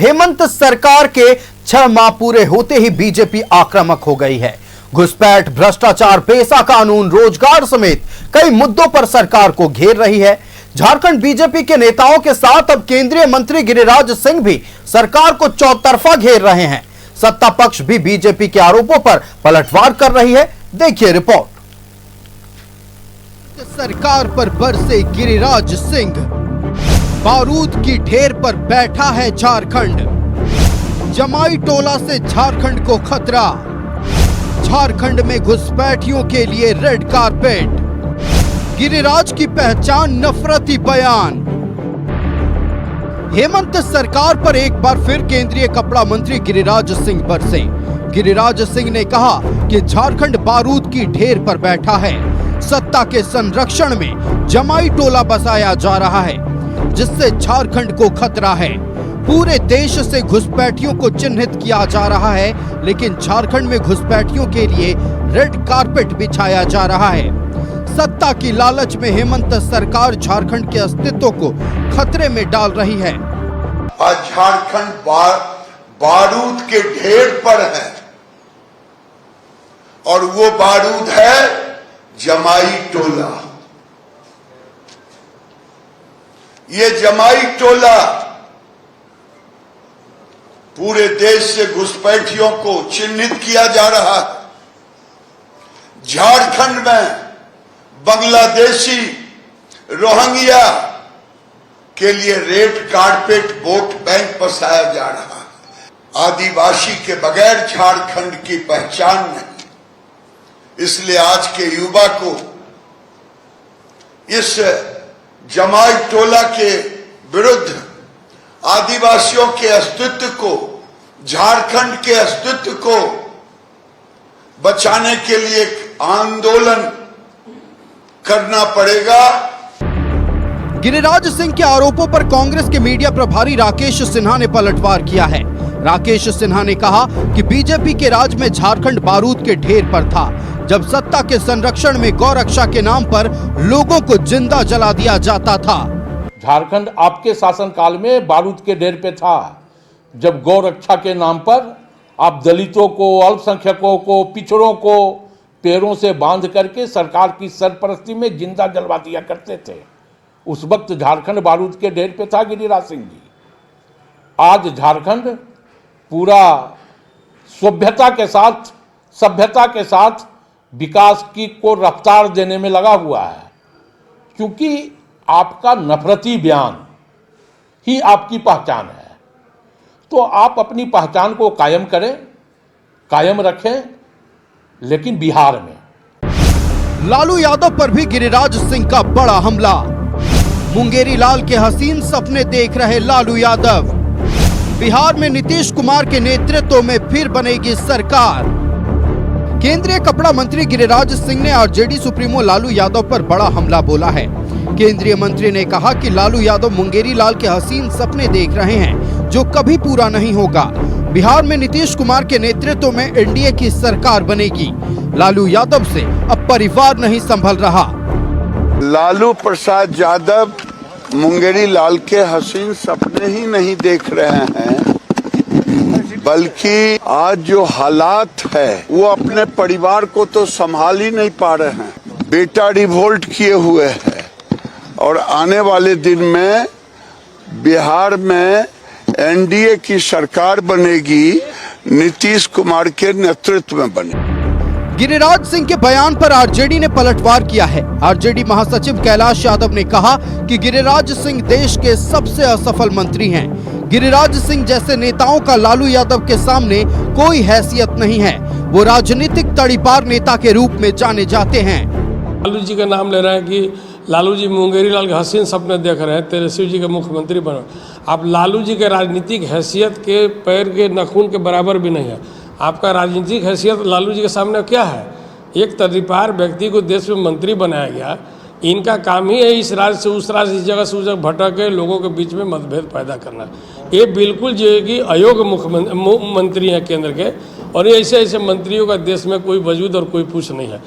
हेमंत सरकार के 6 माह पूरे होते ही बीजेपी आक्रामक हो गई है। घुसपैठ, भ्रष्टाचार, पेशा कानून, रोजगार समेत कई मुद्दों पर सरकार को घेर रही है। झारखंड बीजेपी के नेताओं के साथ अब केंद्रीय मंत्री गिरिराज सिंह भी सरकार को चौतरफा घेर रहे हैं। सत्ता पक्ष भी बीजेपी के आरोपों पर पलटवार कर रही है। देखिए रिपोर्ट। सरकार पर बरसे गिरिराज सिंह, बारूद की ढेर पर बैठा है झारखंड। जमाई टोला से झारखंड को खतरा। झारखंड में घुसपैठियों के लिए रेड कारपेट। गिरिराज की पहचान नफरती बयान। हेमंत सरकार पर एक बार फिर केंद्रीय कपड़ा मंत्री गिरिराज सिंह बरसे। गिरिराज सिंह ने कहा कि झारखंड बारूद की ढेर पर बैठा है। सत्ता के संरक्षण में जमाई टोला बसाया जा रहा है, जिससे झारखंड को खतरा है। पूरे देश से घुसपैठियों को चिन्हित किया जा रहा है, लेकिन झारखंड में घुसपैठियों के लिए रेड कारपेट बिछाया जा रहा है। सत्ता की लालच में हेमंत सरकार झारखंड के अस्तित्व को खतरे में डाल रही है। आज झारखंड बारूद के ढेर पर है, और वो बारूद है जमाई टोला। ये जमाई टोला पूरे देश से घुसपैठियों को चिन्हित किया जा रहा है। झारखंड में बांग्लादेशी, रोहिंग्या के लिए रेड कारपेट वोट बैंक बसाया जा रहा है। आदिवासी के बगैर झारखंड की पहचान नहीं। इसलिए आज के युवा को इस जमाई टोला के विरुद्ध, आदिवासियों के अस्तित्व को, झारखंड के अस्तित्व को बचाने के लिए एक आंदोलन करना पड़ेगा। गिरिराज सिंह के आरोपों पर कांग्रेस के मीडिया प्रभारी राकेश सिन्हा ने पलटवार किया है। राकेश सिन्हा ने कहा कि बीजेपी के राज में झारखंड बारूद के ढेर पर था, जब सत्ता के संरक्षण में गौरक्षा के नाम पर लोगों को जिंदा जला दिया जाता था। झारखंड आपके शासनकाल में बारूद के ढेर पे था, जब गौरक्षा के नाम पर आप दलितों को, अल्पसंख्यकों को, पिछड़ों को पैरों से बांध करके सरकार की सरपरस्ती में जिंदा जलवा दिया करते थे। उस वक्त झारखंड बारूद के ढेर पे था गिरिराज सिंह जी। आज झारखंड पूरा सभ्यता के साथ विकास की को रफ्तार देने में लगा हुआ है, क्योंकि आपका नफरती बयान ही आपकी पहचान है। तो आप अपनी पहचान को कायम करें, कायम रखें, लेकिन बिहार में। लालू यादव पर भी गिरिराज सिंह का बड़ा हमला। मुंगेरी लाल के हसीन सपने देख रहे लालू यादव। बिहार में नीतीश कुमार के नेतृत्व में फिर बनेगी सरकार। केंद्रीय कपड़ा मंत्री गिरिराज सिंह ने आरजेडी सुप्रीमो लालू यादव पर बड़ा हमला बोला है। केंद्रीय मंत्री ने कहा कि लालू यादव मुंगेरी लाल के हसीन सपने देख रहे हैं, जो कभी पूरा नहीं होगा। बिहार में नीतीश कुमार के नेतृत्व में एनडीए की सरकार बनेगी। लालू यादव से अब परिवार नहीं संभल रहा। लालू प्रसाद यादव मुंगेरी लाल के हसीन सपने ही नहीं देख रहे हैं, बल्कि आज जो हालात है वो अपने परिवार को तो संभाल ही नहीं पा रहे हैं। बेटा रिवोल्ट किए हुए है, और आने वाले दिन में बिहार में एनडीए की सरकार बनेगी, नीतीश कुमार के नेतृत्व में बनेगी। गिरिराज सिंह के बयान पर आरजेडी ने पलटवार किया है। आरजेडी महासचिव कैलाश यादव ने कहा कि गिरिराज सिंह देश के सबसे असफल मंत्री हैं। गिरिराज सिंह जैसे नेताओं का लालू यादव के सामने कोई हैसियत नहीं है। वो राजनीतिक तड़ीपार नेता के रूप में जाने जाते हैं। लालू जी का नाम ले रहे हैं कि लालू जी मुंगेरी लाल के हसीन सपने देख रहे हैं, तेजस्वी जी के मुख्यमंत्री बनो। आप लालू जी के राजनीतिक हैसियत के पैर के नाखून के बराबर भी नहीं है। आपका राजनीतिक हैसियत लालू जी के सामने क्या है? एक तड़ीपार व्यक्ति को देश में मंत्री बनाया गया। इनका काम ही है इस राज्य से उस राज्य, इस जगह से उस जगह भटक के लोगों के बीच में मतभेद पैदा करना। ये बिल्कुल जो है कि अयोग्य मुख्यमंत्री हैं केंद्र के, और ये ऐसे मंत्रियों का देश में कोई वजूद और कोई पूछ नहीं है।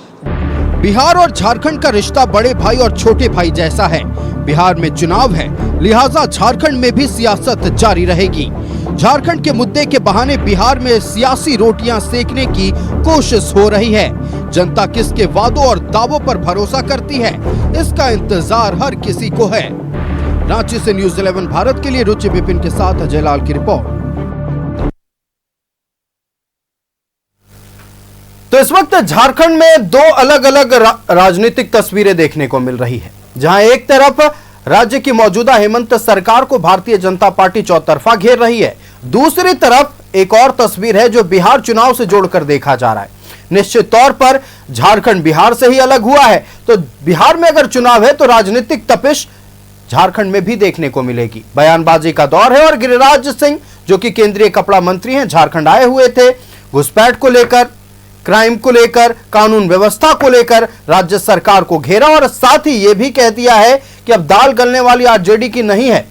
बिहार और झारखंड का रिश्ता बड़े भाई और छोटे भाई जैसा है। बिहार में चुनाव है, लिहाजा झारखंड में भी सियासत जारी रहेगी। झारखंड के मुद्दे के बहाने बिहार में सियासी रोटियां सेकने की कोशिश हो रही है। जनता किसके वादों और दावों पर भरोसा करती है, इसका इंतजार हर किसी को है। रांची से न्यूज़ 11 भारत के लिए रुचि विपिन के साथ अजय लाल की रिपोर्ट। तो इस वक्त झारखंड में दो अलग अलग राजनीतिक तस्वीरें देखने को मिल रही है, जहां एक तरफ राज्य की मौजूदा हेमंत सरकार को भारतीय जनता पार्टी चौतरफा घेर रही है, दूसरी तरफ एक और तस्वीर है जो बिहार चुनाव से जोड़कर देखा जा रहा है। निश्चित तौर पर झारखंड बिहार से ही अलग हुआ है, तो बिहार में अगर चुनाव है तो राजनीतिक तपिश झारखंड में भी देखने को मिलेगी। बयानबाजी का दौर है और गिरिराज सिंह जो कि केंद्रीय कपड़ा मंत्री हैं, झारखंड आए हुए थे। घुसपैठ को लेकर, क्राइम को लेकर, कानून व्यवस्था को लेकर राज्य सरकार को घेरा और साथ ही यह भी कह दिया है कि अब दाल गलने वाली आरजेडी की नहीं है।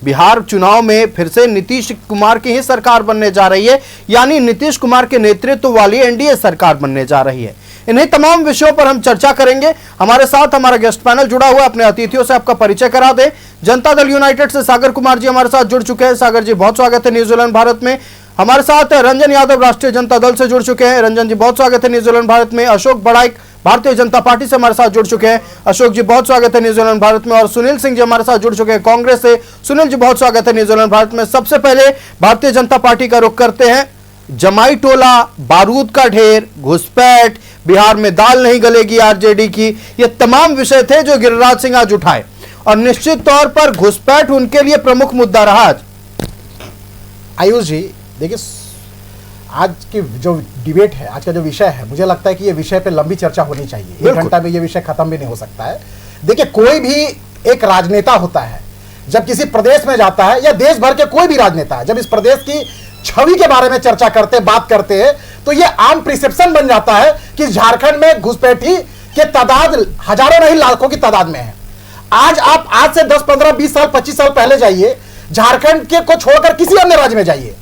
बिहार चुनाव में फिर से नीतीश कुमार की ही सरकार बनने जा रही है, यानी नीतीश कुमार के नेतृत्व वाली एनडीए सरकार बनने जा रही है। इन्हीं तमाम विषयों पर हम चर्चा करेंगे। हमारे साथ हमारा गेस्ट पैनल जुड़ा हुआ है। अपने अतिथियों से आपका परिचय करा दें। जनता दल यूनाइटेड से सागर कुमार जी हमारे साथ जुड़ चुके हैं। सागर जी बहुत स्वागत है न्यूज़ 11 भारत में। हमारे साथ रंजन यादव राष्ट्रीय जनता दल से जुड़ चुके हैं। रंजन जी बहुत स्वागत है न्यूज़ 11 भारत में। अशोक बड़ाइक भारतीय जनता पार्टी से हमारे साथ जुड़ चुके हैं। अशोक जी बहुत स्वागत है न्यूज़ 11 भारत में। और सुनील सिंह जी हमारे साथ जुड़ चुके हैं कांग्रेस से। सुनील जी बहुत स्वागत है न्यूज़ 11 भारत में। सबसे पहले भारतीय जनता पार्टी का रुख करते हैं। जमाई टोला, बारूद का ढेर, घुसपैठ, बिहार में दाल नहीं गलेगी आरजेडी की, ये तमाम विषय थे जो गिरिराज सिंह आज उठाए और निश्चित तौर पर घुसपैठ उनके लिए प्रमुख मुद्दा रहा। आज आयुष जी देखिए, आज की जो डिबेट है, आज का जो विषय है, मुझे लगता है कि ये विषय पे लंबी चर्चा होनी चाहिए। 1 घंटा में ये विषय खत्म भी नहीं हो सकता है। देखिए, कोई भी एक राजनेता होता है, जब किसी प्रदेश में जाता है, या देश भर के कोई भी राजनेता है, जब इस प्रदेश की छवि के बारे में चर्चा करते, बात करते हैं, तो ये आम प्रिसेप्शन बन जाता है कि झारखंड में घुसपैठी के तादाद हजारों नहीं लाखों की तादाद में है। आज से 10, 15, 20 साल, 25 साल पहले जाइए, झारखंड के को छोड़कर किसी अन्य राज्य में जाइए,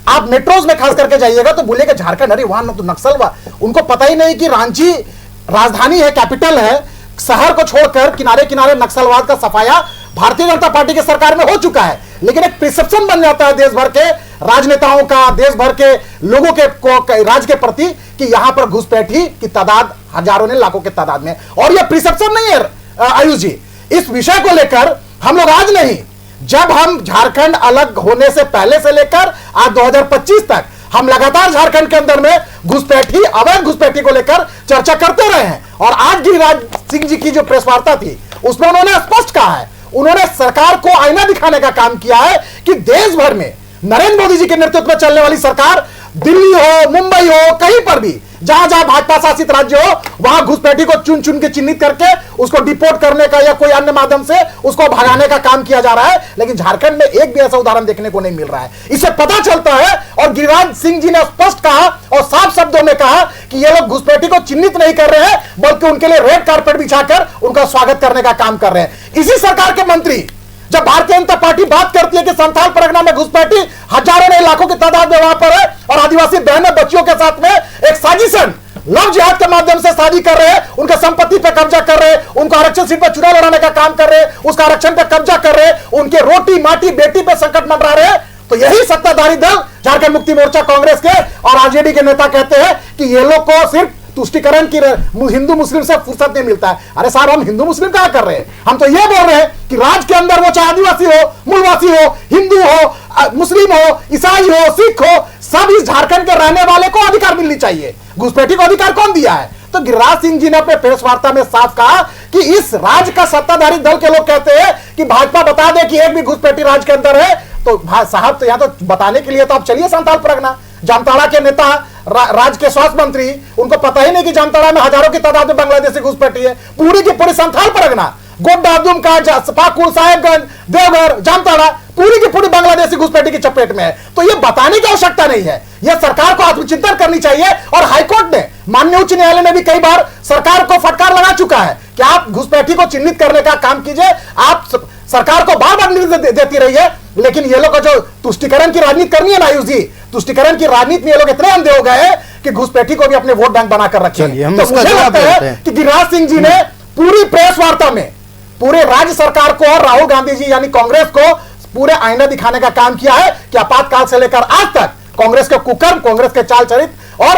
आप मेट्रोज में खास करके जाइएगा तो बोलेगा झारखंड, अरे वहां तो नक्सल, उनको पता ही नहीं कि रांची राजधानी है, कैपिटल है। शहर को छोड़कर किनारे किनारे नक्सलवाद का सफाया भारतीय जनता पार्टी के सरकार में हो चुका है। लेकिन एक प्रिसेप्शन बन जाता है देश भर के राजनेताओं का, देश भर के लोगों के राज्य के प्रति कि यहां पर घुसपैठी की तादाद हजारों ने लाखों के तादाद में। और यह प्रिसेप्शन नहीं है आयुष जी, इस विषय को लेकर हम लोग आज नहीं, जब हम झारखंड अलग होने से पहले से लेकर आज 2025 तक हम लगातार झारखंड के अंदर में घुसपैठी, अवैध घुसपैठी को लेकर चर्चा करते रहे हैं। और आज गिरिराज सिंह जी की जो प्रेस वार्ता थी, उसमें उन्होंने स्पष्ट कहा है, उन्होंने सरकार को आईना दिखाने का काम किया है कि देश भर में नरेंद्र मोदी जी के नेतृत्व में चलने वाली सरकार, दिल्ली हो, मुंबई हो, कहीं पर भी जहां जहां भाजपा शासित राज्य हो, वहां घुसपैठी को चुन चुन के चिन्हित करके उसको डिपोर्ट करने का या कोई अन्य माध्यम से उसको भगाने का काम किया जा रहा है। लेकिन झारखंड में एक भी ऐसा उदाहरण देखने को नहीं मिल रहा है। इससे पता चलता है, और गिरिराज सिंह जी ने स्पष्ट कहा और साफ शब्दों में कहा कि ये लोग घुसपैठी को चिन्हित नहीं कर रहे हैं, बल्कि उनके लिए रेड कारपेट बिछाकर उनका स्वागत करने का काम कर रहे हैं। इसी सरकार के मंत्री, जब भारतीय जनता पार्टी बात करती है कि संथाल परगना में घुसपैठी हजारों नहीं लाखों की तादाद में वहां पर है और आदिवासी बहनों बच्चियों के साथ में एक साजिशन लव जिहाद के माध्यम से शादी कर रहे हैं, उनके संपत्ति पर कब्जा कर रहे हैं, उनको आरक्षण सीट पर चुनाव लड़ाने का काम कर रहे हैं, उसका आरक्षण पर कब्जा कर रहे हैं, उनके रोटी माटी बेटी पर संकट मंडरा रहे हैं, तो यही सत्ताधारी दल झारखंड मुक्ति मोर्चा कांग्रेस के और आरजेडी के नेता कहते हैं कि ये लोग को सिर्फ तुष्टिकरण की हिंदू मुस्लिम से फुर्सत नहीं मिलता है। अरे साहब, हम हिंदू मुस्लिम क्या कर रहे हैं? हम तो ये बोल रहे हैं कि राज्य के अंदर वो चाहे आदिवासी हो, मूलवासी हो, हिंदू हो, मुस्लिम हो, ईसाई हो, सिख हो, सब इस झारखंड के रहने वाले को अधिकार मिलनी चाहिए। घुसपैठी को अधिकार कौन दिया है? तो गिरिराज सिंह जी ने अपने प्रेस वार्ता में साफ कहा कि इस राज्य का सत्ताधारी दल के लोग कहते हैं कि भाजपा बता दे कि एक भी घुसपैठी राज्य के अंदर है, तो साहब तो यहां तो बताने के लिए तो आप चलिए संथाल परगना। जामताड़ा के नेता, राज्य के स्वास्थ्य मंत्री, उनको पता ही नहीं कि जामताड़ा में हजारों की तादाद में बांग्लादेशी घुसपैठी है। पूरी की पूरी संथाल परगना, गोड्डा, दुमका, पाकुड़, साहेबगंज, देवघर, जामताड़ा, पूरी की पूरी बांग्लादेशी घुसपैठी की चपेट में है। तो ये बताने की आवश्यकता नहीं है, यह सरकार को आत्मचिंतन करनी चाहिए। और हाईकोर्ट ने, माननीय उच्च न्यायालय ने भी कई बार सरकार को फटकार लगा चुका है कि आप घुसपैठी को चिन्हित करने का काम कीजिए। आप सरकार को बार बार निर्देश देती रही है, लेकिन ये लोग जो तुष्टिकरण की राजनीति करनी है ना आयुष जी, तुष्टिकरण की राजनीति में ये लोग इतने अंधे हो गए हैं कि घुसपैठी को भी अपने वोट बैंक बनाकर रखे हैं। तो मुझे लगता है कि गिरिराज सिंह जी ने पूरी प्रेस वार्ता में पूरे राज्य सरकार को और राहुल गांधी जी यानी कांग्रेस को पूरे आईना दिखाने का काम किया है कि आपातकाल से लेकर आज तक कांग्रेस के कुकर्म, कांग्रेस के चाल चरित्र और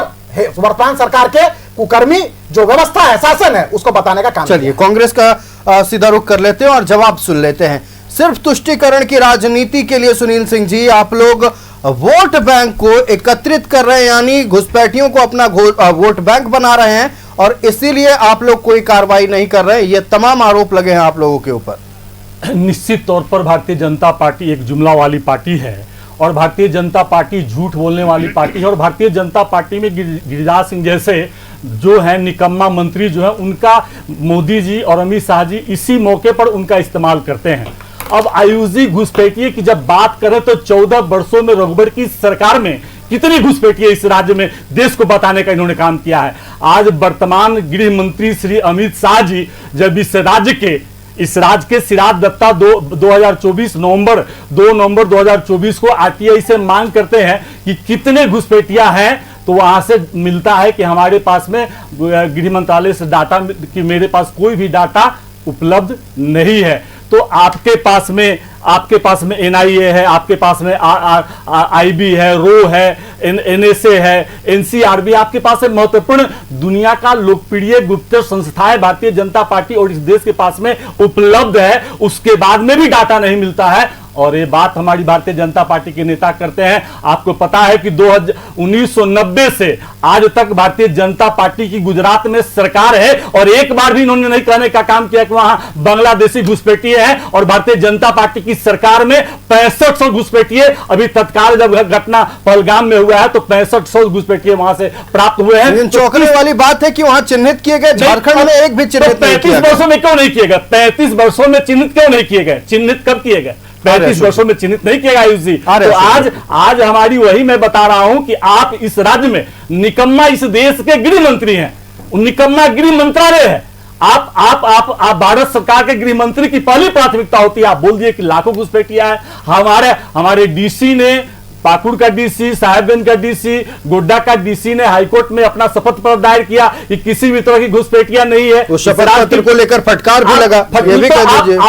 वर्तमान सरकार के कुकर्मी जो व्यवस्था है, शासन है, उसको बताने का काम। चलिए कांग्रेस का सीधा रुख कर लेते हैं और जवाब सुन लेते हैं। सिर्फ तुष्टीकरण की राजनीति के लिए सुनील सिंह जी आप लोग वोट बैंक को एकत्रित कर रहे हैं, यानी घुसपैठियों को अपना वोट बैंक बना रहे हैं और इसीलिए आप लोग कोई कार्रवाई नहीं कर रहे हैं। ये तमाम आरोप लगे हैं आप लोगों के ऊपर। निश्चित तौर पर भारतीय जनता पार्टी एक जुमला वाली पार्टी है और भारतीय जनता पार्टी झूठ बोलने वाली पार्टी है और भारतीय जनता पार्टी में गिरिराज सिंह जैसे जो है निकम्मा मंत्री जो है उनका मोदी जी और अमित शाह जी इसी मौके पर उनका इस्तेमाल करते हैं। अब आयुषी घुसपैठिए की जब बात करें तो 14 वर्षों में रघुबर की सरकार में कितनी घुसपैठिए इस राज्य में देश को बताने का इन्होंने काम किया है। आज वर्तमान गृह मंत्री श्री अमित शाह जी जब इस राज्य के सिराज दत्ता 2024 नवंबर 2 नवंबर 2024 को आरटीआई से मांग करते हैं कि कितने घुसपैठिया हैं, तो वहां से मिलता है कि हमारे पास में गृह मंत्रालय से डाटा कि मेरे पास कोई भी डाटा उपलब्ध नहीं है। तो आपके पास में एनआईए है, आपके पास में आईबी है, रो है, एनएसए है, एनसीआरबी, आपके पास है महत्वपूर्ण दुनिया का लोकप्रिय गुप्तचर संस्थाएं भारतीय जनता पार्टी और इस देश के पास में उपलब्ध है, उसके बाद में भी डाटा नहीं मिलता है। और ये बात हमारी भारतीय जनता पार्टी के नेता करते हैं। आपको पता है कि 1990 से आज तक भारतीय जनता पार्टी की गुजरात में सरकार है और एक बार भी इन्होंने नहीं कहने का काम किया कि वहां बांग्लादेशी घुसपैठिए हैं और भारतीय जनता पार्टी की सरकार में 6500 घुसपैठिए, अभी तत्काल जब घटना पहलगाम में हुआ है तो 6500 घुसपैठिए वहां से प्राप्त हुए हैं। चौंकने वाली बात है कि वहां चिन्हित किए गए, झारखंड में एक भी चिन्हित नहीं किया गया। 35 वर्षों में क्यों नहीं किए गए? 35 वर्षों में चिन्हित क्यों नहीं किए गए? चिन्हित कब किए गए? 35 वर्षों में चिन्हित नहीं किया आयुष जी। तो आज हमारी वही मैं बता रहा हूं कि आप इस राज्य में निकम्मा इस देश के गृह मंत्री हैं, निकम्मा गृह मंत्रालय है। आप भारत सरकार के गृह मंत्री की पहली प्राथमिकता होती है, आप बोल दिए कि लाखों घुसपैठिया है। हमारे डीसी ने, पाकुड़ का डीसी, साहेबगंज का डीसी, गोड्डा का डीसी ने हाईकोर्ट में अपना शपथ पत्र दायर किया कि किसी भी तरह की घुसपैठिया नहीं है। उस शपथ पत्र को लेकर फटकार भी लगा। आप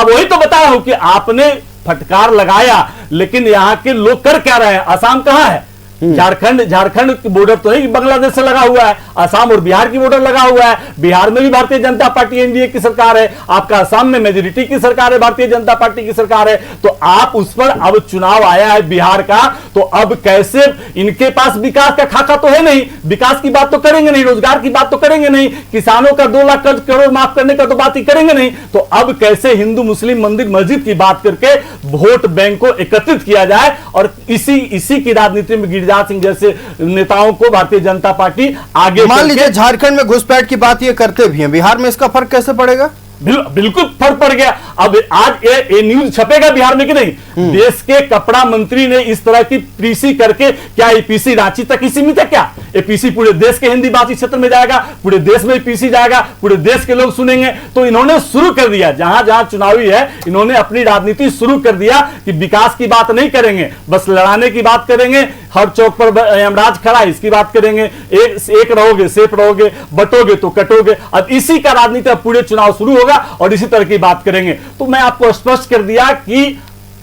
वही तो बता रहा हूं कि आपने फटकार लगाया, लेकिन यहां के लोग कर क्या रहे हैं? असम कहां है? झारखंड की बॉर्डर तो नहीं बांग्लादेश से लगा हुआ है, असम और बिहार की बॉर्डर लगा हुआ है। बिहार में भी भारतीय जनता पार्टी एनडीए की सरकार है, आपका असम में मेजोरिटी की सरकार है, भारतीय जनता पार्टी की सरकार है। तो आप उस पर अब चुनाव आया है बिहार का, तो अब कैसे इनके पास विकास का खाका तो है नहीं, विकास की बात तो करेंगे नहीं, रोजगार की बात तो करेंगे नहीं, किसानों का 2 लाख करोड़ माफ करने का तो बात ही करेंगे नहीं। तो अब कैसे हिंदू मुस्लिम मंदिर मस्जिद की बात करके वोट बैंक को एकत्रित किया जाए और इसी की राजनीति में गिरिराज सिंह जैसे नेताओं को भारतीय जनता पार्टी आगे। मान लीजिए झारखंड में घुसपैठ की बात ये करते भी हैं, बिहार में इसका फर्क कैसे पड़ेगा? बिल्कुल फर्क पड़ गया। अब आज ये न्यूज छपेगा बिहार में कि नहीं? देश के कपड़ा मंत्री ने इस तरह की पीसी करके, क्या ये पीसी रांची तक ही सीमित है क्या? ये पीसी पूरे देश के हिंदी भाषी क्षेत्र में जाएगा, पूरे देश में पीसी जाएगा, पूरे देश के लोग सुनेंगे। तो इन्होंने शुरू कर दिया, जहां जहां चुनावी है इन्होंने अपनी राजनीति शुरू कर दिया कि विकास की बात नहीं करेंगे, बस लड़ाने की बात करेंगे। हर चौक पर यमराज खड़ा है, इसकी बात करेंगे। एक रहोगे सेफ रहोगे, बटोगे तो कटोगे। अब इसी का राजनीति पूरे चुनाव शुरू होगा और इसी तरह की बात करेंगे। तो मैं आपको स्पष्ट कर दिया कि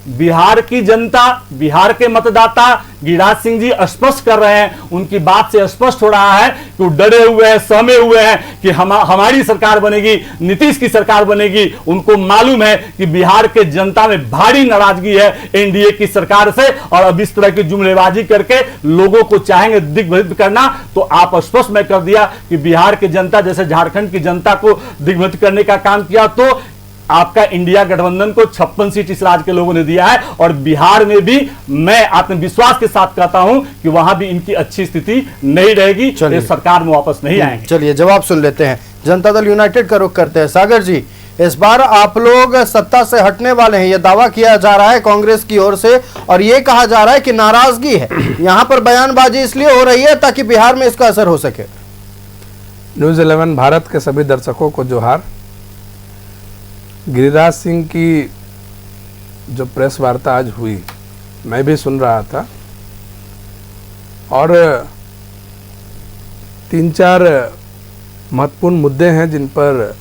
बिहार की जनता, बिहार के मतदाता गिरिराज सिंह जी स्पष्ट कर रहे हैं, उनकी बात से स्पष्ट हो रहा है कि वो डरे हुए हैं, सहमे हुए हैं कि हमारी सरकार बनेगी, नीतीश की सरकार बनेगी। उनको मालूम है कि बिहार के जनता में भारी नाराजगी है एनडीए की सरकार से और अब इस तरह की जुमलेबाजी करके लोगों को चाहेंगे दिग्भ्रमित करना। तो आप स्पष्ट मैं कर दिया कि बिहार की जनता जैसे झारखंड की जनता को दिग्भ्रमित करने का काम किया, तो आपका इंडिया गठबंधन को 56 सीट इस राज्य के लोगों ने दिया है और बिहार में भी मैं आत्मविश्वास के साथ कहता हूं कि वहां भी इनकी अच्छी स्थिति नहीं रहेगी, ये सरकार में वापस नहीं आएंगे। चलिए जवाब सुन लेते हैं, जनता दल यूनाइटेड का रुख करते हैं। सागर जी, इस बार आप लोग सत्ता से हटने वाले हैं, यह दावा किया जा रहा है कांग्रेस की ओर से और यह कहा जा रहा है कि नाराजगी है। यहां पर बयानबाजी इसलिए हो रही है ताकि बिहार में इसका असर हो सके। न्यूज़ 11 भारत के सभी दर्शकों को जोहार। गिरिराज सिंह की जो प्रेस वार्ता आज हुई, मैं भी सुन रहा था और 3-4 महत्वपूर्ण मुद्दे हैं जिन पर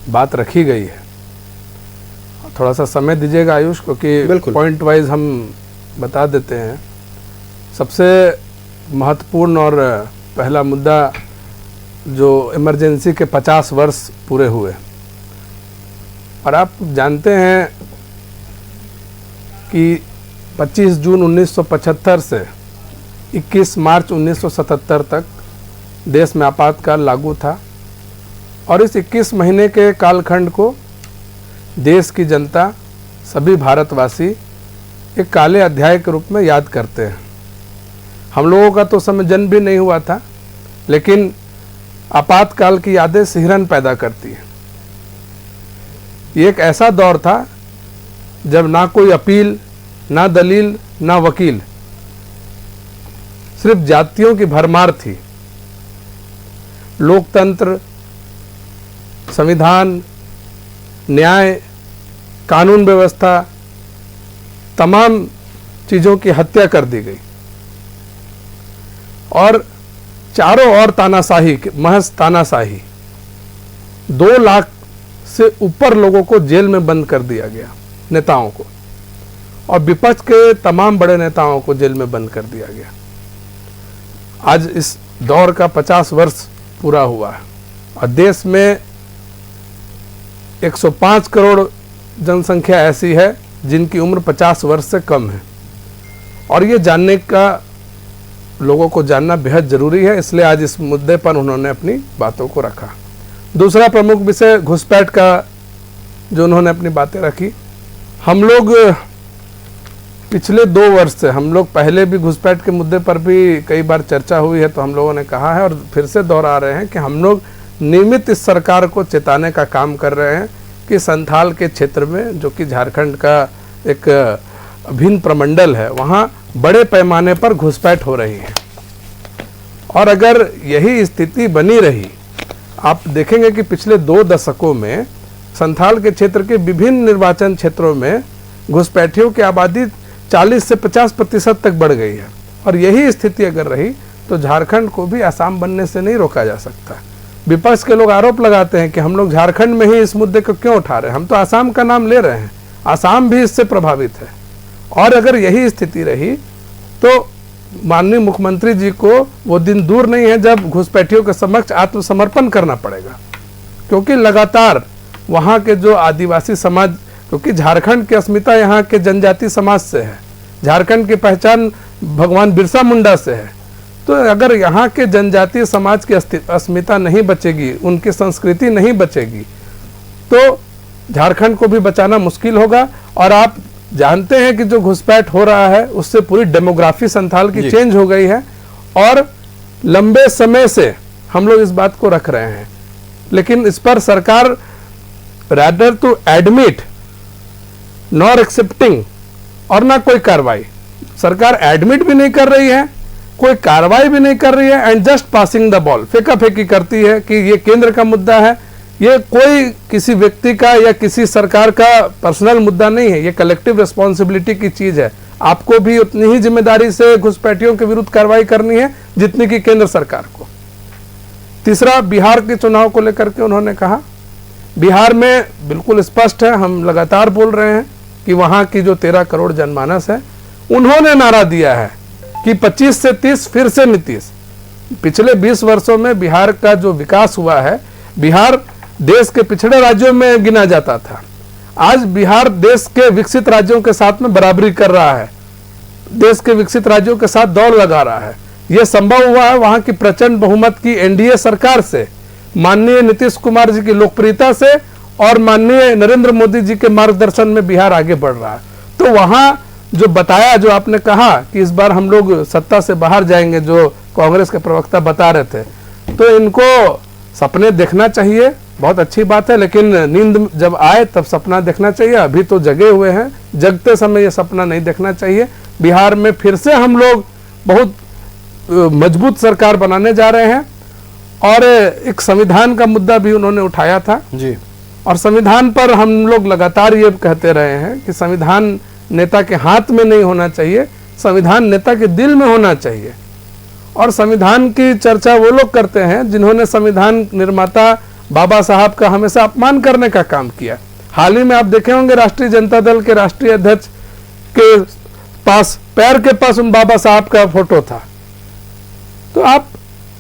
बात रखी गई है। थोड़ा सा समय दीजिएगा आयुष, क्योंकि बिल्कुल। पॉइंट वाइज हम बता देते हैं। सबसे महत्वपूर्ण और पहला मुद्दा, जो इमरजेंसी के 50 वर्ष पूरे हुए, और आप जानते हैं कि 25 जून 1975 से 21 मार्च 1977 तक देश में आपातकाल लागू था, और इस 21 महीने के कालखंड को देश की जनता, सभी भारतवासी एक काले अध्याय के रूप में याद करते हैं। हम लोगों का तो समय जन्म भी नहीं हुआ था, लेकिन आपातकाल की यादें सिहरन पैदा करती हैं। ये एक ऐसा दौर था जब ना कोई अपील, ना दलील, ना वकील, सिर्फ जातियों की भरमार थी। लोकतंत्र, संविधान, न्याय, कानून व्यवस्था, तमाम चीजों की हत्या कर दी गई, और चारों ओर तानाशाही, महज तानाशाही। 2 लाख से ऊपर लोगों को जेल में बंद कर दिया गया, नेताओं को, और विपक्ष के तमाम बड़े नेताओं को जेल में बंद कर दिया गया। आज इस दौर का 50 वर्ष पूरा हुआ है, और देश में 105 करोड़ जनसंख्या ऐसी है जिनकी उम्र 50 वर्ष से कम है, और ये जानने का, लोगों को जानना बेहद जरूरी है। इसलिए आज इस मुद्दे पर उन्होंने अपनी बातों को रखा। दूसरा प्रमुख विषय घुसपैठ का, जो उन्होंने अपनी बातें रखी। हम लोग पिछले 2 वर्ष से, हम लोग पहले भी घुसपैठ के मुद्दे पर भी कई बार चर्चा हुई है, तो हम लोगों ने कहा है और फिर से दोहरा रहे हैं कि हम लोग नियमित इस सरकार को चेताने का काम कर रहे हैं कि संथाल के क्षेत्र में, जो कि झारखंड का एक अभिन्न प्रमंडल है, वहाँ बड़े पैमाने पर घुसपैठ हो रही है। और अगर यही स्थिति बनी रही, आप देखेंगे कि पिछले 2 दशकों में संथाल के क्षेत्र के विभिन्न निर्वाचन क्षेत्रों में घुसपैठियों की आबादी 40 से 50% तक बढ़ गई है। और यही स्थिति अगर रही तो झारखंड को भी आसाम बनने से नहीं रोका जा सकता। विपक्ष के लोग आरोप लगाते हैं कि हम लोग झारखंड में ही इस मुद्दे को क्यों उठा रहे हैं, हम तो आसाम का नाम ले रहे हैं, आसाम भी इससे प्रभावित है। और अगर यही स्थिति रही तो माननीय मुख्यमंत्री जी को वो दिन दूर नहीं है जब घुसपैठियों के समक्ष आत्मसमर्पण करना पड़ेगा, क्योंकि लगातार वहाँ के जो आदिवासी समाज, क्योंकि झारखंड की अस्मिता यहाँ के जनजाति समाज से है, झारखंड की पहचान भगवान बिरसा मुंडा से है, तो अगर यहाँ के जनजातीय समाज की अस्मिता नहीं बचेगी, उनकी संस्कृति नहीं बचेगी, तो झारखंड को भी बचाना मुश्किल होगा। और आप जानते हैं कि जो घुसपैठ हो रहा है उससे पूरी डेमोग्राफी संथाल की चेंज हो गई है, और लंबे समय से हम लोग इस बात को रख रहे हैं, लेकिन इस पर सरकार rather to admit nor accepting, और ना कोई कार्रवाई, सरकार एडमिट भी नहीं कर रही है, कोई कार्रवाई भी नहीं कर रही है, and just passing the ball, फेंका फेंकी करती है कि ये केंद्र का मुद्दा है। ये कोई किसी व्यक्ति का या किसी सरकार का पर्सनल मुद्दा नहीं है, ये कलेक्टिव रिस्पॉन्सिबिलिटी की चीज है। आपको भी उतनी ही जिम्मेदारी से घुसपैठियों के विरुद्ध कार्रवाई करनी है जितनी की केंद्र सरकार को। तीसरा, बिहार के चुनाव को लेकर के उन्होंने कहा, बिहार में बिल्कुल स्पष्ट है, हम लगातार बोल रहे हैं कि वहां की जो 13 करोड़ जनमानस है, उन्होंने नारा दिया है कि 25 से 30 फिर से नीतीश। पिछले 20 वर्षों में बिहार का जो विकास हुआ है, बिहार देश के पिछड़े राज्यों में गिना जाता था, आज बिहार देश के विकसित राज्यों के साथ में बराबरी कर रहा है, देश के विकसित राज्यों के साथ दौड़ लगा रहा है। यह संभव हुआ है वहां की प्रचंड बहुमत की एनडीए सरकार से, माननीय नीतीश कुमार जी की लोकप्रियता से, और माननीय नरेंद्र मोदी जी के मार्गदर्शन में बिहार आगे बढ़ रहा है। तो वहां जो बताया, जो आपने कहा कि इस बार हम लोग सत्ता से बाहर जाएंगे, जो कांग्रेस के प्रवक्ता बता रहे थे, तो इनको सपने देखना चाहिए, बहुत अच्छी बात है, लेकिन नींद जब आए तब सपना देखना चाहिए। अभी तो जगे हुए हैं, जगते समय ये सपना नहीं देखना चाहिए। बिहार में फिर से हम लोग बहुत मजबूत सरकार बनाने जा रहे हैं, और एक संविधान का मुद्दा भी उन्होंने उठाया था जी। और संविधान पर हम लोग लगातार ये कहते रहे हैं कि संविधान नेता के हाथ में नहीं होना चाहिए, संविधान नेता के दिल में होना चाहिए। और संविधान की चर्चा वो लोग करते हैं जिन्होंने संविधान निर्माता बाबा साहब का हमेशा अपमान करने का काम किया। हाल ही में आप देखे होंगे राष्ट्रीय जनता दल के राष्ट्रीय अध्यक्ष के पास पैर के पास उन बाबा साहब का फोटो था। तो आप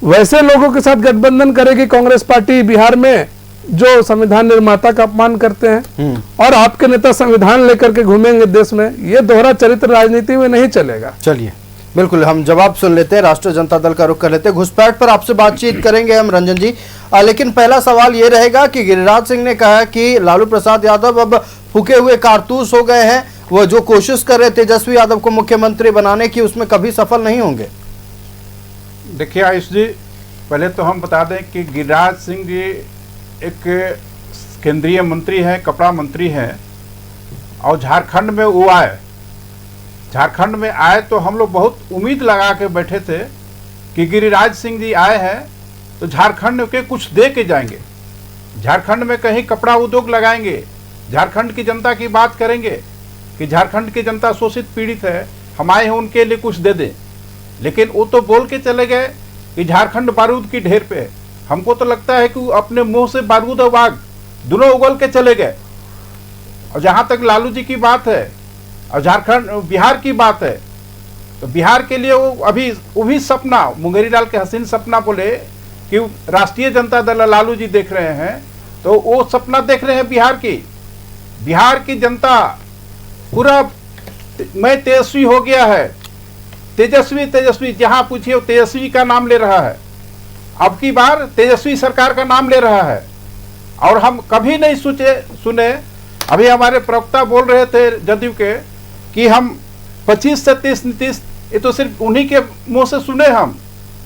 वैसे लोगों के साथ गठबंधन करेगी कांग्रेस पार्टी बिहार में जो संविधान निर्माता का अपमान करते हैं, और आपके नेता संविधान लेकर के घूमेंगे देश में, ये दोहरा चरित्र राजनीति में नहीं चलेगा। चलिए बिल्कुल हम जवाब सुन लेते हैं, राष्ट्रीय जनता दल का रुख कर लेते हैं। घुसपैठ पर आपसे बातचीत करेंगे हम रंजन जी, लेकिन पहला सवाल ये रहेगा कि गिरिराज सिंह ने कहा कि लालू प्रसाद यादव अब फूके हुए कारतूस हो गए हैं, वो जो कोशिश कर रहे तेजस्वी यादव को मुख्यमंत्री बनाने की उसमें कभी सफल नहीं होंगे। देखिए आयुष जी, पहले तो हम बता दें कि गिरिराज सिंह जी एक केंद्रीय मंत्री हैं, कपड़ा मंत्री हैं, और झारखंड में वो आए। झारखंड में आए तो हम लोग बहुत उम्मीद लगा के बैठे थे कि गिरिराज सिंह जी आए हैं तो झारखंड के कुछ दे के जाएंगे, झारखंड में कहीं कपड़ा उद्योग लगाएंगे, झारखंड की जनता की बात करेंगे कि झारखंड की जनता शोषित पीड़ित है, हम आए हैं उनके लिए कुछ दे दें। लेकिन वो तो बोल के चले गए कि झारखंड बारूद की ढेर पे है। हमको तो लगता है कि वो अपने मुंह से बारूद और आग दोनों उगल के चले गए। और जहां तक लालू जी की बात है और झारखंड बिहार की बात है, तो बिहार के लिए वो भी सपना, मुंगेरी लाल के हसीन सपना बोले कि राष्ट्रीय जनता दल लालू जी देख रहे हैं, तो वो सपना देख रहे हैं बिहार की जनता पूरा मैं तेजस्वी हो गया है, तेजस्वी जहां पूछिए तेजस्वी का नाम ले रहा है, अब की बार तेजस्वी सरकार का नाम ले रहा है। और हम कभी नहीं सुने, अभी हमारे प्रवक्ता बोल रहे थे जदयू के कि हम 25 से 30 नीतीश, ये तो सिर्फ उन्हीं के मुंह से सुने हम,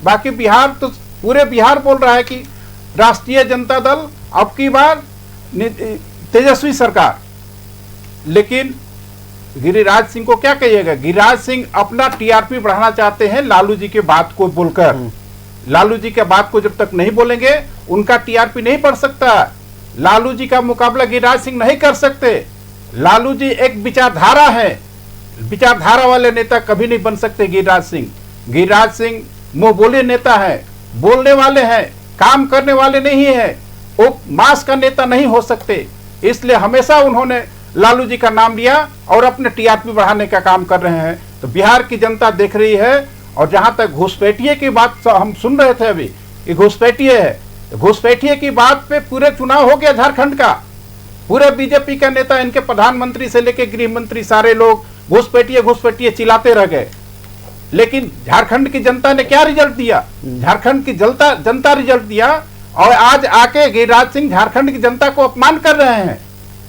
बाकी बिहार तो पूरे बिहार बोल रहा है कि राष्ट्रीय जनता दल अब की बार तेजस्वी सरकार। लेकिन गिरिराज सिंह को क्या कहिएगा, गिरिराज सिंह अपना टीआरपी बढ़ाना चाहते हैं लालू जी के बात को बोलकर। लालू जी के बात को जब तक नहीं बोलेंगे उनका टीआरपी नहीं बढ़ सकता। लालू जी का मुकाबला गिरिराज सिंह नहीं कर सकते। लालू जी एक विचारधारा है, विचारधारा वाले नेता कभी नहीं बन सकते गिरिराज सिंह मुंह बोले नेता है, बोलने वाले हैं, काम करने वाले नहीं है, वो मास का नेता नहीं हो सकते। इसलिए हमेशा उन्होंने लालू जी का नाम लिया और अपने टीआरपी बढ़ाने का काम कर रहे हैं। तो बिहार की जनता देख रही है। और जहां तक घुसपैठिए की बात हम सुन रहे थे अभी, ये घुसपैठिए है, घुसपैठिए की बात पे पूरे चुनाव हो गया झारखंड का, पूरे बीजेपी का नेता, इनके प्रधानमंत्री से लेके गृह मंत्री सारे लोग घुसपैठिए चिल्लाते रह गए। लेकिन झारखंड की जनता ने क्या रिजल्ट दिया, झारखंड की जनता रिजल्ट दिया। और आज आके गिरिराज सिंह झारखंड की जनता को अपमान कर रहे हैं।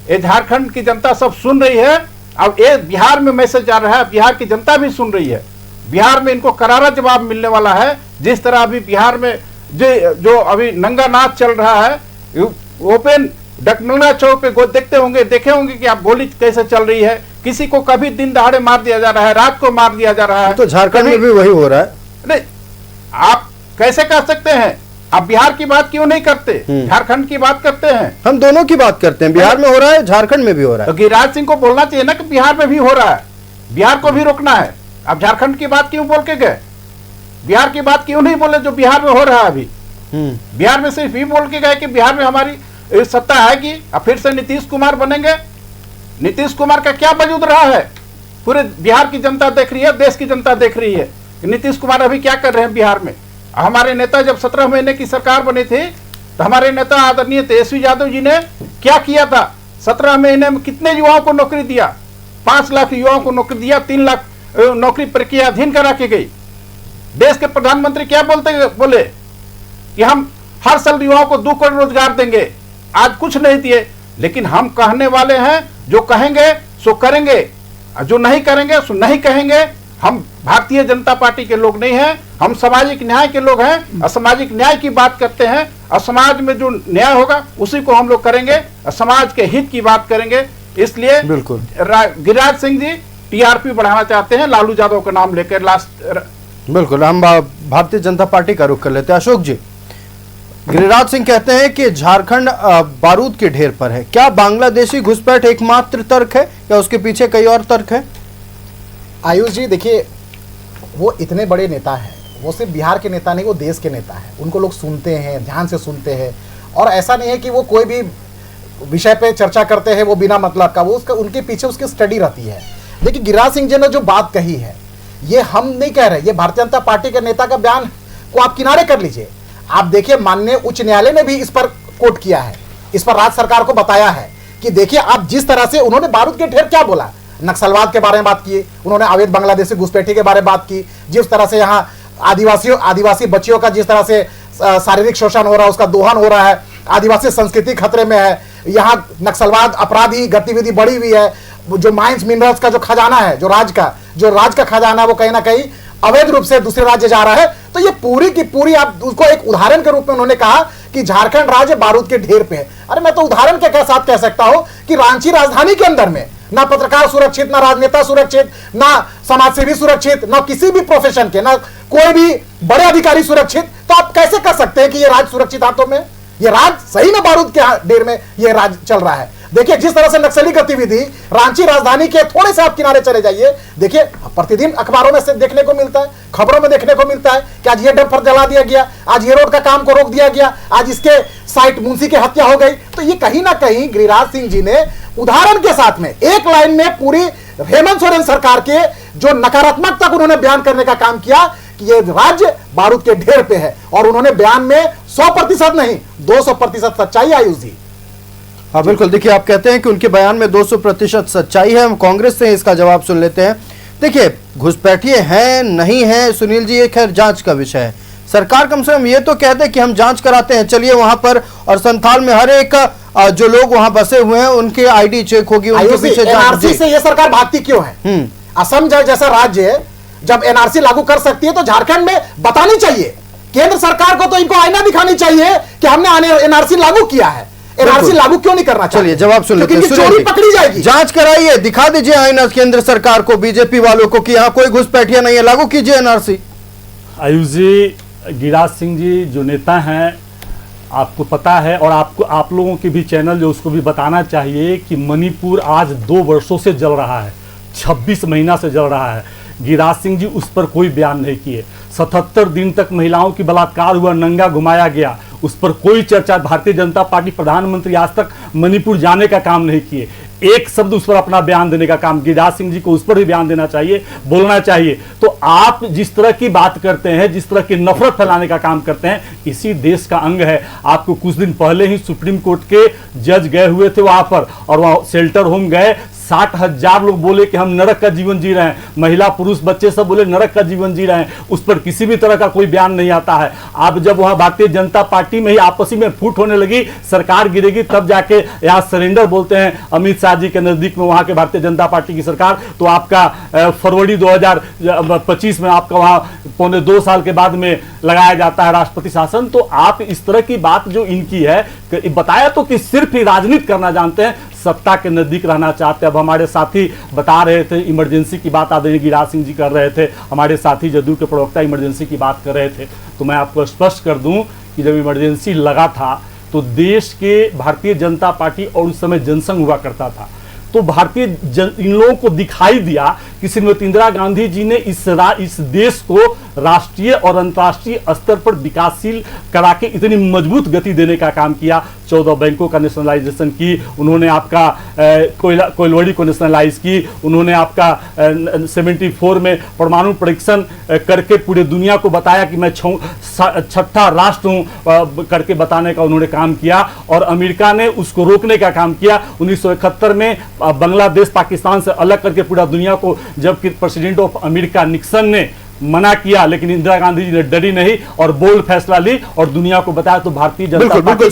ये झारखंड की जनता सब सुन रही है। अब ये बिहार में मैसेज जा रहा है, बिहार की जनता भी सुन रही है। बिहार में इनको करारा जवाब मिलने वाला है। जिस तरह अभी बिहार में जो अभी नंगा नाच चल रहा है, ओपन डकनंगा चौक पे देखे होंगे कि आप गोली कैसे चल रही है, किसी को कभी दिन दहाड़े मार दिया जा रहा है, रात को मार दिया जा रहा है। तो झारखंड में भी वही हो रहा है। नहीं, आप कैसे कर सकते हैं? आप बिहार की बात क्यों नहीं करते, झारखंड की बात करते हैं? हम दोनों की बात करते हैं, बिहार में हो रहा है, झारखंड में भी हो रहा है। तो गिरिराज सिंह को बोलना चाहिए ना कि बिहार में भी हो रहा है, बिहार को भी रोकना है। आप झारखंड की बात क्यों बोल के गए, बिहार की बात क्यों नहीं बोले जो बिहार में हो रहा है अभी? बिहार में सिर्फ ये बोल के गए कि बिहार में हमारी सत्ता है कि अब फिर से नीतीश कुमार बनेंगे। नीतीश कुमार का क्या वजूद रहा है, पूरे बिहार की जनता देख रही है, देश की जनता देख रही है कि नीतीश कुमार अभी क्या कर रहे हैं बिहार में। हमारे नेता जब 17 महीने की सरकार बनी थी तो हमारे नेता आदरणीय तेजस्वी यादव जी ने क्या किया था, 17 महीने में कितने युवाओं को नौकरी दिया, 5 लाख युवाओं को नौकरी दिया, 3 लाख नौकरी प्रक्रिया अधीन करा के गई। देश के प्रधानमंत्री क्या बोले कि हम हर साल युवाओं को 2 करोड़ रोजगार देंगे, आज कुछ नहीं दिए। लेकिन हम कहने वाले हैं, जो कहेंगे सो करेंगे, जो नहीं करेंगे सो नहीं कहेंगे। हम भारतीय जनता पार्टी के लोग नहीं हैं, हम सामाजिक न्याय के लोग हैं। असामाजिक न्याय की बात करते हैं और समाज में जो न्याय होगा उसी को हम लोग करेंगे और समाज के हित की बात करेंगे। इसलिए बिल्कुल गिरिराज सिंह जी टीआरपी बढ़ाना चाहते हैं लालू यादव का नाम लेकर। बिल्कुल हम भारतीय जनता पार्टी का रुख कर लेते हैं। अशोक जी, गिरिराज सिंह कहते हैं कि झारखंड बारूद के ढेर पर है, क्या बांग्लादेशी घुसपैठ एकमात्र तर्क है या उसके पीछे कई और तर्क है? आयुष जी देखिए, वो इतने बड़े नेता हैं, वो सिर्फ बिहार के नेता नहीं, वो देश के नेता हैं। उनको लोग सुनते हैं, ध्यान से सुनते हैं। और ऐसा नहीं है कि वो कोई भी विषय पे चर्चा करते हैं वो बिना मतलब का, वो उसका उनके पीछे उसकी स्टडी रहती है। देखिए गिरिराज सिंह जी ने जो बात कही है, ये हम नहीं कह रहे, ये भारतीय जनता पार्टी के नेता का बयान को आप किनारे कर लीजिए। आप देखिए माननीय उच्च न्यायालय ने भी इस पर कोट किया है, इस पर राज्य सरकार को बताया है कि देखिए आप जिस तरह से उन्होंने बारूद के ढेर क्या बोला, नक्सलवाद के बारे में बात की, उन्होंने अवैध बांग्लादेशी घुसपैठी के बारे में बात की, जिस तरह से यहाँ आदिवासी बच्चियों का जिस तरह से शारीरिक शोषण हो रहा है, उसका दोहन हो रहा है, आदिवासी संस्कृति खतरे में है, यहाँ नक्सलवाद अपराधी गतिविधि बढ़ी हुई है, जो माइंस मिनरल्स का जो खजाना है, जो राज का खजाना है, वो कहीं ना कहीं अवैध रूप से दूसरे राज्य जा रहा है। तो ये पूरी की पूरी आप उसको एक उदाहरण के रूप में उन्होंने कहा कि झारखंड राज्य बारूद के ढेर पे है। अरे मैं तो उदाहरण के साथ कह सकता हूं कि रांची राजधानी के अंदर में ना पत्रकार सुरक्षित, ना राजनेता सुरक्षित, ना समाजसेवी सुरक्षित, ना किसी भी प्रोफेशन के, ना कोई भी बड़े अधिकारी सुरक्षित। तो आप कैसे कर सकते हैं कि ये राज्य सुरक्षित हाथों में? ये राज सही में बारूद के ढेर में ये राज चल रहा है। देखिए जिस तरह से नक्सली गतिविधि रांची राजधानी के थोड़े से आप किनारे चले जाइए, देखिए प्रतिदिन अखबारों में से देखने को मिलता है, खबरों में देखने को मिलता है कि आज ये डंपर जला दिया गया, आज ये रोड का काम को रोक दिया गया, आज इसके साइट मुंशी की हत्या हो गई। तो ये कहीं ना कहीं गिरिराज सिंह जी ने उदाहरण के साथ में एक लाइन में पूरी हेमंत सोरेन सरकार के जो नकारात्मकता को उन्होंने बयान करने का काम किया कि ये राज्य बारूद के ढेर पे है। और उन्होंने बयान में 100% नहीं 200% सच्चाई आयुष जी। हाँ बिल्कुल, देखिए आप कहते हैं कि उनके बयान में 200% सच्चाई है। हम कांग्रेस से इसका जवाब सुन लेते हैं। देखिए घुसपैठिए हैं नहीं है सुनील जी, ये खैर जांच का विषय है। सरकार कम से कम ये तो कहते हैं कि हम जांच कराते हैं, चलिए वहां पर और संथाल में हर एक जो लोग वहां बसे हुए हैं उनके आईडी चेक होगी, उनके पीछे एनआरसी से ये सरकार भागती क्यों है? असम जैसा राज्य जब एनआरसी लागू कर सकती है तो झारखंड में बतानी चाहिए, केंद्र सरकार को तो इनको आईना दिखानी चाहिए कि हमने एनआरसी लागू किया है। एनआरसी लागू क्यों नहीं करना चाहिए? चलिए जवाब सुन लेते हैं। चोरी पकड़ी जाएगी, जांच कराइए, दिखा दीजिए आईना केंद्र सरकार को, बीजेपी वालों को कि यहाँ कोई घुसपैठिया नहीं है, लागू कीजिए एनआरसी। आयुष जी, गिरिराज सिंह जी जो नेता हैं, आपको पता है और आप लोगों के भी चैनल जो उसको भी बताना चाहिए कि मणिपुर आज 2 वर्षों से जल रहा है, 26 महीना से जल रहा है। गिरिराज सिंह जी उस पर कोई बयान नहीं किए। 77 दिन तक महिलाओं की बलात्कार हुआ, नंगा घुमाया गया, उस पर कोई चर्चा। भारतीय जनता पार्टी प्रधानमंत्री आज तक मणिपुर जाने का काम नहीं किए, एक शब्द उस पर अपना बयान देने का काम। गिरिराज सिंह जी को उस पर भी बयान देना चाहिए, बोलना चाहिए। तो आप जिस तरह की बात करते हैं, जिस तरह की नफरत फैलाने का काम करते हैं, इसी देश का अंग है। आपको कुछ दिन पहले ही सुप्रीम कोर्ट के जज गए हुए थे वहां पर, और वहां शेल्टर होम गए, 60,000 लोग बोले कि हम नरक का जीवन जी रहे हैं, महिला पुरुष बच्चे सब बोले नरक का जीवन जी रहे हैं, उस पर किसी भी तरह का कोई बयान नहीं आता है। अब जब वहां भारतीय जनता पार्टी में ही आपसी में फूट होने लगी, सरकार गिरेगी, तब जाके यहाँ सरेंडर बोलते हैं अमित शाह जी के नजदीक में वहां के भारतीय जनता पार्टी की सरकार। तो आपका फरवरी 2025 में आपका वहां 2.25 साल के बाद में लगाया जाता है राष्ट्रपति शासन। तो आप इस तरह की बात जो इनकी है, बताया तो कि सिर्फ ही राजनीति करना जानते हैं, सत्ता के नजदीक रहना चाहते हैं। अब हमारे साथी बता रहे थे इमरजेंसी की बात आदरणीय गिरिराज सिंह जी कर रहे थे, हमारे साथी जदयू के प्रवक्ता इमरजेंसी की बात कर रहे थे। तो मैं आपको स्पष्ट कर दूं कि जब इमरजेंसी लगा था तो देश के भारतीय जनता पार्टी और उस समय जनसंघ हुआ करता था, तो इन लोगों को दिखाई दिया कि श्रीमती इंदिरा गांधी जी ने इस देश को राष्ट्रीय और अंतर्राष्ट्रीय स्तर पर विकासशील करा के इतनी मजबूत गति देने का काम किया। 14 बैंकों का नेशनलाइजेशन की, उन्होंने आपका कोयलवड़ी को नेशनलाइज की, उन्होंने आपका 74 में परमाणु परीक्षण करके पूरे दुनिया को बताया कि मैं 6ठा राष्ट्र हूं करके बताने का उन्होंने काम किया, और अमेरिका ने उसको रोकने का काम किया। 1971 में बांग्लादेश पाकिस्तान से अलग करके पूरा दुनिया को, जबकि प्रेसिडेंट ऑफ अमेरिका निक्सन ने मना किया, लेकिन इंदिरा गांधी जी ने डरी नहीं और बोल्ड फैसला ली और दुनिया को बताया। तो भारतीय जनता पार्टी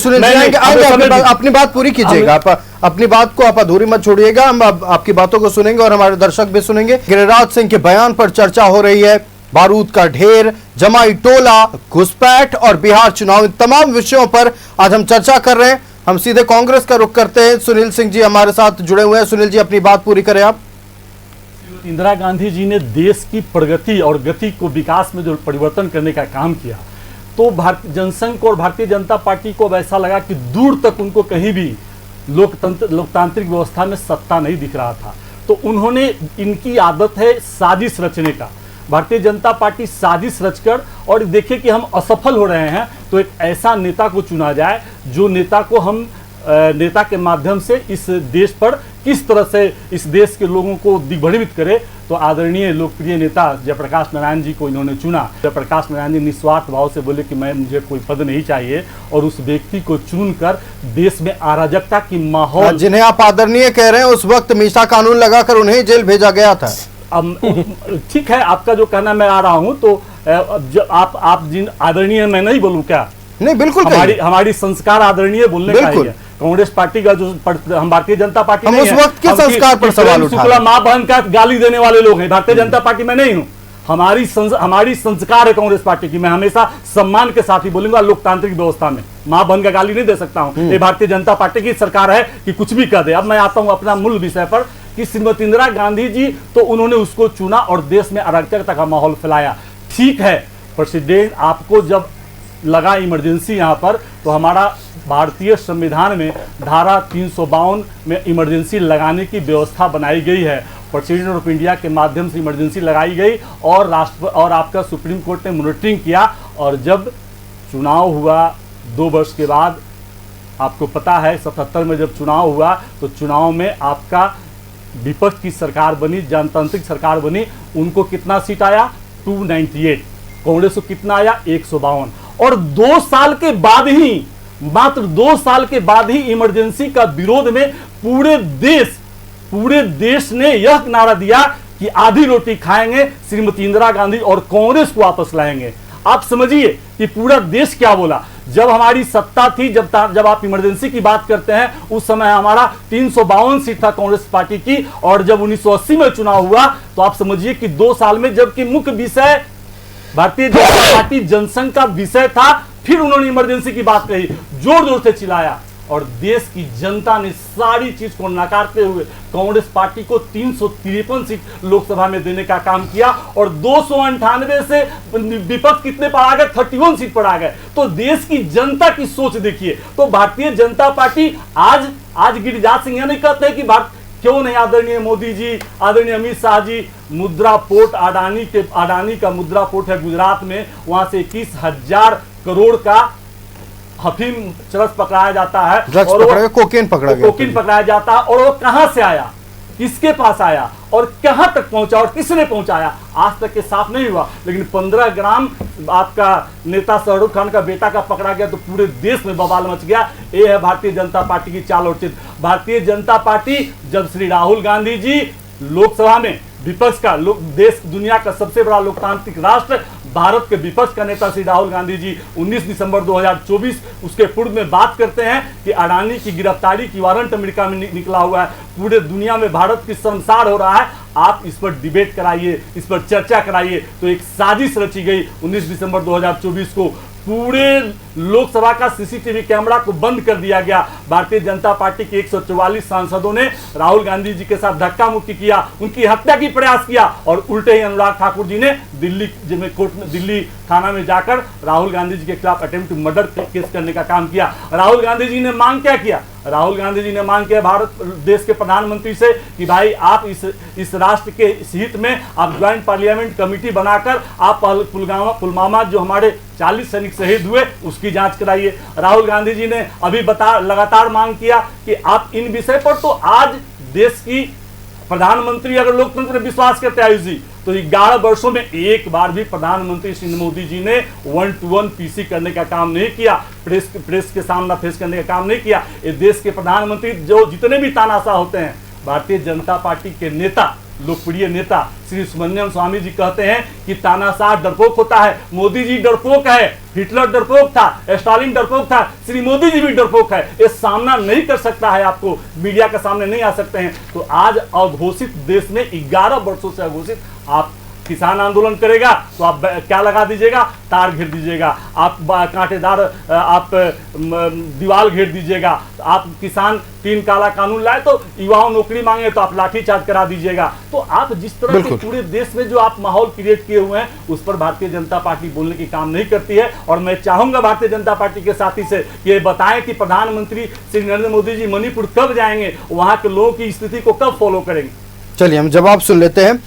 अपनी बात पूरी कीजिएगा, आप अपनी बात को आप अधूरी मत छोड़िएगा, हम आपकी बातों को सुनेंगे और हमारे दर्शक भी सुनेंगे। गिरिराज सिंह के बयान पर चर्चा हो रही है, बारूद का ढेर, जमाई टोला, घुसपैठ और बिहार चुनाव, इन तमाम विषयों पर आज हम चर्चा कर रहे हैं। हम सीधे कांग्रेस का रुख करते हैं। सुनील सिंह जी हमारे साथ जुड़े हुए हैं। सुनील जी अपनी बात पूरी करें आप। इंदिरा गांधी जी ने देश की प्रगति और गति को, विकास में जो परिवर्तन करने का काम किया, तो भारतीय जनसंघ को और भारतीय जनता पार्टी को अब ऐसा लगा कि दूर तक उनको कहीं भी लोकतांत्रिक व्यवस्था में सत्ता नहीं दिख रहा था। तो उन्होंने, इनकी आदत है साजिश रचने का। भारतीय जनता पार्टी साजिश रचकर, और देखिए कि हम असफल हो रहे हैं, तो एक ऐसा नेता को चुना जाए जो नेता को हम नेता के माध्यम से इस देश पर किस तरह से इस देश के लोगों को दिग्भ्रमित करे, तो आदरणीय लोकप्रिय नेता जयप्रकाश नारायण जी को इन्होंने चुना। जयप्रकाश नारायण जी निस्वार्थ भाव से बोले कि मुझे कोई पद नहीं चाहिए, और उस व्यक्ति को चुनकर देश में अराजकता की माहौल, जिन्हें आप आदरणीय कह रहे हैं, उस वक्त मीसा कानून लगाकर उन्हें जेल भेजा गया था। ठीक है, आपका जो कहना मैं आ रहा हूं, तो आप जिन आदरणीय, मैं नहीं बोलूं क्या? नहीं, बिल्कुल हमारी संस्कार आदरणीय बोलने का है। कांग्रेस पार्टी का जो हम भारतीय जनता पार्टी हम उस वक्त के संस्कार पर सवाल उठा रहे हैं। मां बहन का गाली देने वाले लोग हैं, भारतीय जनता पार्टी में नहीं हूं। हमारी संस्कार है कांग्रेस पार्टी की, मैं हमेशा सम्मान के साथ ही बोलूंगा। लोकतांत्रिक व्यवस्था में मां बहन का गाली नहीं दे सकता हूं। ये भारतीय जनता पार्टी की सरकार है कि कुछ भी कर दे। अब मैं आता हूं अपना मूल विषय पर कि श्रीमती इंदिरा गांधी जी, तो उन्होंने उसको चुना और देश में अराजकता का माहौल फैलाया। ठीक है प्रेसिडेंट, आपको जब लगा इमरजेंसी यहाँ पर, तो हमारा भारतीय संविधान में धारा 352 में इमरजेंसी लगाने की व्यवस्था बनाई गई है। प्रेसिडेंट ऑफ इंडिया के माध्यम से इमरजेंसी लगाई गई और आपका सुप्रीम कोर्ट ने मॉनिटरिंग किया। और जब चुनाव हुआ 2 वर्ष के बाद, आपको पता है 77 में जब चुनाव हुआ, तो चुनाव में आपका विपक्ष की सरकार बनी, जनतांत्रिक सरकार बनी। उनको कितना सीट आया? 298। कांग्रेस को कितना आया? 152। और 2 साल के बाद ही, मात्र 2 साल के बाद ही इमरजेंसी का विरोध में पूरे देश ने यह नारा दिया कि आधी रोटी खाएंगे, श्रीमती इंदिरा गांधी और कांग्रेस को वापस लाएंगे। आप समझिए कि पूरा देश क्या बोला। जब हमारी सत्ता थी, जब आप इमरजेंसी की बात करते हैं, उस समय हमारा 352 सीट था कांग्रेस पार्टी की। और जब 1980 में चुनाव हुआ, तो आप समझिए कि 2 साल में, जबकि मुख्य विषय भारतीय जनता पार्टी जनसंघ का विषय था, फिर उन्होंने इमरजेंसी की बात कही, जोर जोर से चिल्लाया। और देश की जनता ने सारी चीज को नकारते हुए कांग्रेस पार्टी को 353 सीट लोकसभा में देने का काम किया। और 298 से विपक्ष कितने पर आ गए? 31 सीट पर आ गए। तो देश की जनता की सोच देखिए। तो भारतीय जनता पार्टी आज गिरिराज सिंह नहीं कहते कि क्यों नहीं आदरणीय मोदी जी, आदरणीय अमित शाह जी, मुद्रा पोर्ट अडानी का मुद्रा पोर्ट है गुजरात में, वहां से 21,000 करोड़ का अफीम चरस पकड़ाया जाता है, और कोकीन पकड़ाया जाता है। और वो कहां से आया, किसके पास आया और कहां तक पहुंचा और किसने पहुंचाया, आज तक के साफ नहीं हुआ। लेकिन 15 ग्राम आपका नेता शाहरुख खान का बेटा का पकड़ा गया, तो पूरे देश में बवाल मच गया। ये है भारतीय जनता पार्टी की चाल और चित। भारतीय जनता पार्टी, जब श्री राहुल गांधी जी लोकसभा में विपक्ष का, देश दुनिया का सबसे बड़ा लोकतांत्रिक राष्ट्र भारत के विपक्ष का नेता श्री राहुल गांधी जी 19 दिसंबर 2024 उसके पूर्व में बात करते हैं कि अडानी की गिरफ्तारी की वारंट अमेरिका में निकला हुआ है, पूरे दुनिया में भारत की शर्मसार हो रहा है, आप इस पर डिबेट कराइए, इस पर चर्चा कराइए। तो एक साजिश रची गई 19 दिसंबर 2024 को। पूरे लोकसभा का सीसीटीवी कैमरा को बंद कर दिया गया। भारतीय जनता पार्टी के 144 सांसदों ने राहुल गांधी जी के साथ धक्का मुक्की किया, उनकी हत्या की प्रयास किया। और उल्टे ही अनुराग ठाकुर जी ने दिल्ली थाना में जाकर राहुल गांधी जी के खिलाफ अटेम्प्ट टू मर्डर केस करने का काम किया। राहुल गांधी जी ने मांग क्या किया? राहुल गांधी जी ने मांग किया भारत देश के प्रधानमंत्री से कि भाई आप इस राष्ट्र के हित में आप ज्वाइंट पार्लियामेंट कमेटी बनाकर आप पुलवामा जो हमारे 40 सैनिक शहीद हुए उसकी जांच कराइए। राहुल गांधी जी ने अभी लगातार मांग किया कि आप इन विषय पर, तो आज देश की प्रधानमंत्री अगर लोकतंत्र में विश्वास करते आयुष जी, तो 11 वर्षों में एक बार भी प्रधानमंत्री श्री मोदी जी ने 1-to-1 पीसी करने का काम नहीं किया, प्रेस के सामना फेस करने का काम नहीं किया। ये देश के प्रधानमंत्री जो जितने भी तानाशाह होते हैं, भारतीय जनता पार्टी के नेता, लोकप्रिय नेता श्री सुब्रमण्यम स्वामी जी कहते हैं कि तानाशाह डरपोक होता है। मोदी जी डरपोक है, हिटलर डरपोक था, स्टालिन डरपोक था, श्री मोदी जी भी डरपोक है। ये सामना नहीं कर सकता है, आपको मीडिया के सामने नहीं आ सकते हैं। तो आज अघोषित देश में 11 वर्षों से अघोषित, आप किसान आंदोलन करेगा तो आप क्या लगा दीजिएगा? तार घेर दीजिएगा, आप कांटेदार आप दीवार घेर दीजिएगा। आप किसान 3 काला कानून लाए तो युवाओं नौकरी मांगे तो आप लाठीचार्ज करा दीजिएगा। तो आप जिस तरह के पूरे देश में जो आप माहौल क्रिएट किए हुए हैं, उस पर भारतीय जनता पार्टी बोलने की काम नहीं करती है। और मैं चाहूंगा भारतीय जनता पार्टी के साथी से कि ये बताएं कि प्रधानमंत्री श्री नरेंद्र मोदी जी मणिपुर कब जाएंगे, वहां के लोगों की स्थिति को कब फॉलो करेंगे। चलिए हम जवाब सुन लेते हैं।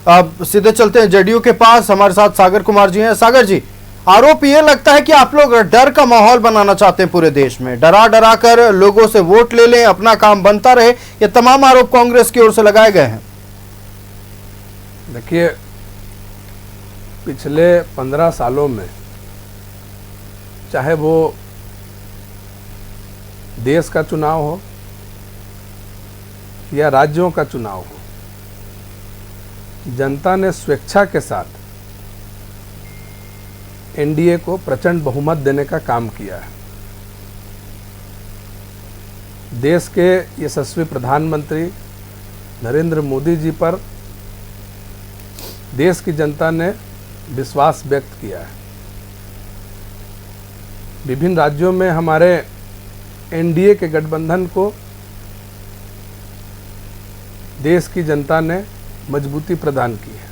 अब सीधे चलते हैं जेडीयू के पास। हमारे साथ सागर कुमार जी हैं। सागर जी, आरोप ये लगता है कि आप लोग डर का माहौल बनाना चाहते हैं पूरे देश में, डरा डरा कर लोगों से वोट ले लें, अपना काम बनता रहे। ये तमाम आरोप कांग्रेस की ओर से लगाए गए हैं। देखिए, पिछले 15 सालों में चाहे वो देश का चुनाव हो या राज्यों का चुनाव हो, जनता ने स्वेच्छा के साथ एनडीए को प्रचंड बहुमत देने का काम किया है। देश के यशस्वी प्रधानमंत्री नरेंद्र मोदी जी पर देश की जनता ने विश्वास व्यक्त किया है। विभिन्न राज्यों में हमारे एनडीए के गठबंधन को देश की जनता ने मजबूती प्रदान की है।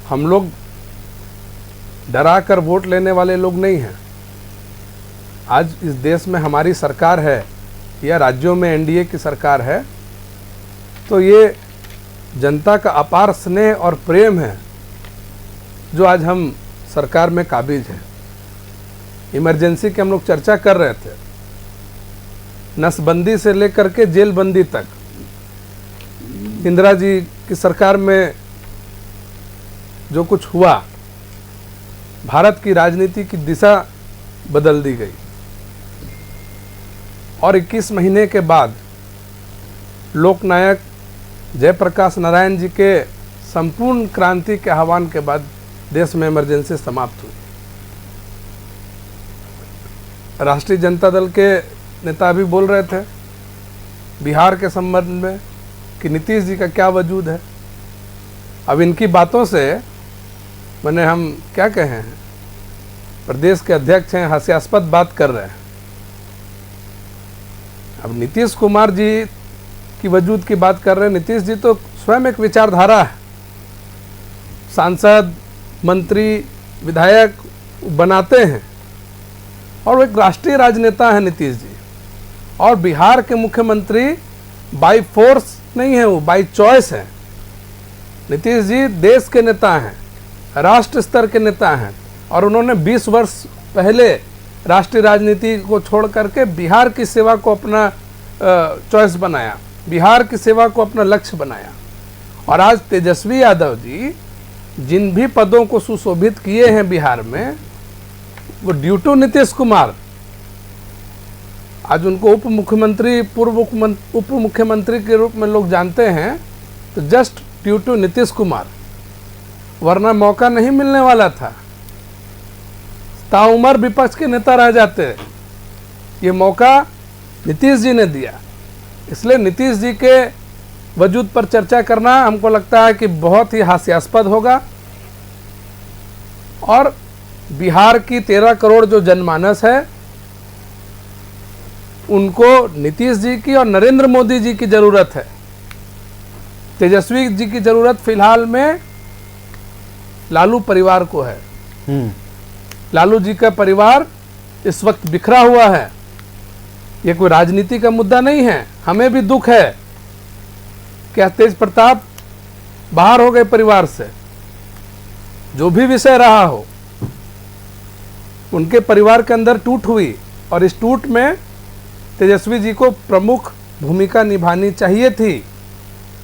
हम लोग डरा कर वोट लेने वाले लोग नहीं हैं। आज इस देश में हमारी सरकार है या राज्यों में एनडीए की सरकार है, तो ये जनता का अपार स्नेह और प्रेम है जो आज हम सरकार में काबिज हैं। इमरजेंसी की हम लोग चर्चा कर रहे थे, नसबंदी से लेकर के जेलबंदी तक इंदिरा जी की सरकार में जो कुछ हुआ, भारत की राजनीति की दिशा बदल दी गई। और 21 महीने के बाद लोकनायक जयप्रकाश नारायण जी के संपूर्ण क्रांति के आह्वान के बाद देश में इमरजेंसी समाप्त हुई। राष्ट्रीय जनता दल के नेता भी बोल रहे थे बिहार के संबंध में कि नीतीश जी का क्या वजूद है। अब इनकी बातों से मैंने हम क्या कहे हैं, प्रदेश के अध्यक्ष हैं, हास्यास्पद बात कर रहे हैं। अब नीतीश कुमार जी की वजूद की बात कर रहे हैं। नीतीश जी तो स्वयं एक विचारधारा है, सांसद, मंत्री, विधायक बनाते हैं और वो एक राष्ट्रीय राजनेता है नीतीश जी। और बिहार के मुख्यमंत्री बाय फोर्स नहीं है, वो बाय चॉइस है। नीतीश जी देश के नेता हैं, राष्ट्र स्तर के नेता हैं और उन्होंने 20 वर्ष पहले राष्ट्रीय राजनीति को छोड़ करके बिहार की सेवा को अपना चॉइस बनाया, बिहार की सेवा को अपना लक्ष्य बनाया। और आज तेजस्वी यादव जी जिन भी पदों को सुशोभित किए हैं बिहार में, वो ड्यू टू नीतीश कुमार। आज उनको उप मुख्यमंत्री, पूर्व उप मुख्यमंत्री के रूप में लोग जानते हैं, तो just due to Nitish Kumar, वरना मौका नहीं मिलने वाला था। ताउमर विपक्ष के नेता रह जाते, ये मौका नीतीश जी ने दिया। इसलिए नीतीश जी के वजूद पर चर्चा करना हमको लगता है कि बहुत ही हास्यास्पद होगा। और बिहार की 13 करोड़ जो जनमानस है, उनको नीतीश जी की और नरेंद्र मोदी जी की जरूरत है। तेजस्वी जी की जरूरत फिलहाल में लालू परिवार को है। लालू जी का परिवार इस वक्त बिखरा हुआ है। ये कोई राजनीति का मुद्दा नहीं है, हमें भी दुख है क्या तेज प्रताप बाहर हो गए परिवार से। जो भी विषय रहा हो, उनके परिवार के अंदर टूट हुई और इस टूट में तेजस्वी जी को प्रमुख भूमिका निभानी चाहिए थी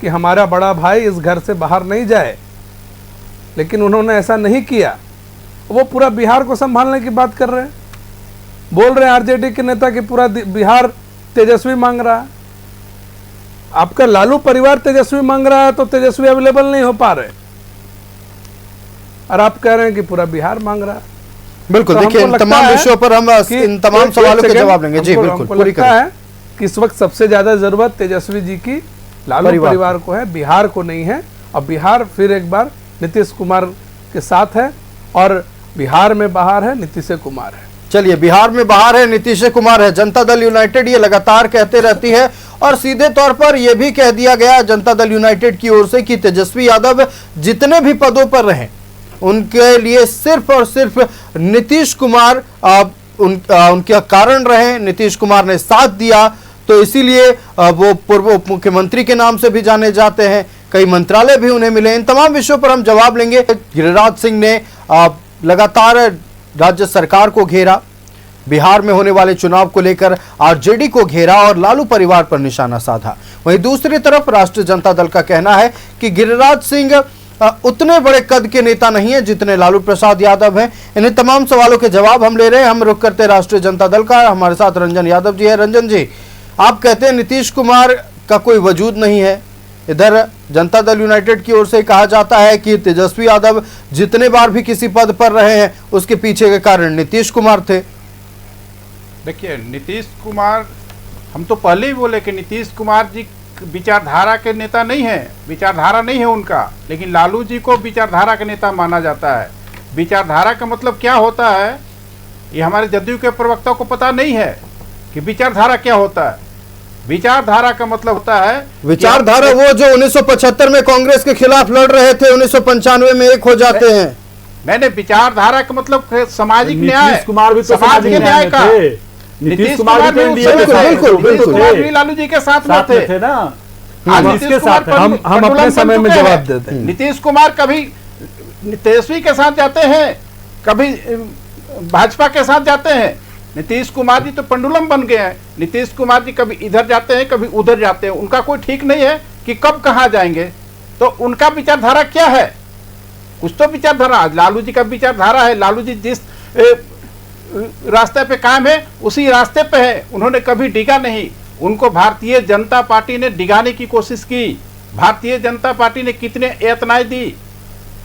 कि हमारा बड़ा भाई इस घर से बाहर नहीं जाए, लेकिन उन्होंने ऐसा नहीं किया। वो पूरा बिहार को संभालने की बात कर रहे हैं, बोल रहे हैं आरजेडी के नेता कि पूरा बिहार तेजस्वी मांग रहा है। आपका लालू परिवार तेजस्वी मांग रहा है तो तेजस्वी अवेलेबल नहीं हो पा रहे, और आप कह रहे हैं कि पूरा बिहार मांग रहा है। बिल्कुल, तो देखिए इन तमाम विषयों पर हम इन तमाम सवालों के जवाब लेंगे। जी बिल्कुल, पूरी लगता है कि इस वक्त सबसे ज्यादा जरूरत तेजस्वी जी की लालू परिवार को है, बिहार को नहीं है। और बिहार फिर एक बार नीतीश कुमार के साथ है और बिहार में बाहर है नीतीश कुमार है। चलिए, बिहार में बाहर है नीतीश कुमार है। जनता दल यूनाइटेड ये लगातार कहते रहती है और सीधे तौर पर यह भी कह दिया गया जनता दल यूनाइटेड की ओर से कि तेजस्वी यादव जितने भी पदों पर रहे उनके लिए सिर्फ और सिर्फ नीतीश कुमार उनके कारण रहे, नीतीश कुमार ने साथ दिया, तो इसीलिए वो पूर्व उप मुख्यमंत्री के नाम से भी जाने जाते हैं। कई मंत्रालय भी उन्हें मिले। इन तमाम विषयों पर हम जवाब लेंगे। गिरिराज सिंह ने लगातार राज्य सरकार को घेरा, बिहार में होने वाले चुनाव को लेकर आरजेडी को घेरा और लालू परिवार पर निशाना साधा। वहीं दूसरी तरफ राष्ट्रीय जनता दल का कहना है कि गिरिराज सिंह उतने बड़े कद के नेता नहीं है जितने लालू प्रसाद यादव हैं। इन्हें तमाम सवालों के जवाब हम ले रहे हैं। हम रुख करते हैं राष्ट्रीय जनता दल का। हमारे साथ रंजन यादव जी है। रंजन जी, आप कहते हैं नीतीश कुमार का कोई वजूद नहीं है। इधर जनता दल यूनाइटेड की ओर से कहा जाता है कि तेजस्वी यादव जितने बार भी किसी पद पर रहे हैं उसके पीछे के कारण नीतीश कुमार थे। देखिए, नीतीश कुमार, हम तो पहले ही बोले कि नीतीश कुमार जी विचारधारा के नेता नहीं है, विचारधारा नहीं है उनका, लेकिन लालू जी को विचारधारा का नेता माना जाता है। विचारधारा का मतलब क्या होता है, ये हमारे जदयू के प्रवक्ता को पता नहीं है कि विचारधारा क्या होता है। विचारधारा का मतलब होता है, विचारधारा वो जो 1975 में कांग्रेस के खिलाफ लड़ रहे थे, 1995 में एक हो जाते हैं। मैंने विचारधारा का मतलब सामाजिक न्याय, नीतीश कुमार भी तो समाज के न्याय का। नीतीश कुमार भी बिल्कुल लालू जी के साथ में थे ना। आज इसके साथ हम अपने समय में जवाब देते हैं। नीतीश कुमार कभी तेजस्वी के साथ जाते हैं, कभी भाजपा के साथ जाते हैं। नीतीश कुमार जी तो पंडुलम बन गए हैं। नीतीश कुमार जी कभी इधर जाते हैं, कभी उधर जाते हैं। उनका कोई ठीक नहीं है कि कब कहाँ जाएंगे। तो उनका विचारधारा क्या है, कुछ तो विचारधारा। लालू जी का विचारधारा है, लालू जी जिस रास्ते पे कायम है उसी रास्ते पे है। उन्होंने कभी डिगा नहीं। उनको भारतीय जनता पार्टी ने डिगाने की कोशिश की। भारतीय जनता पार्टी ने कितने यातनाएं दी,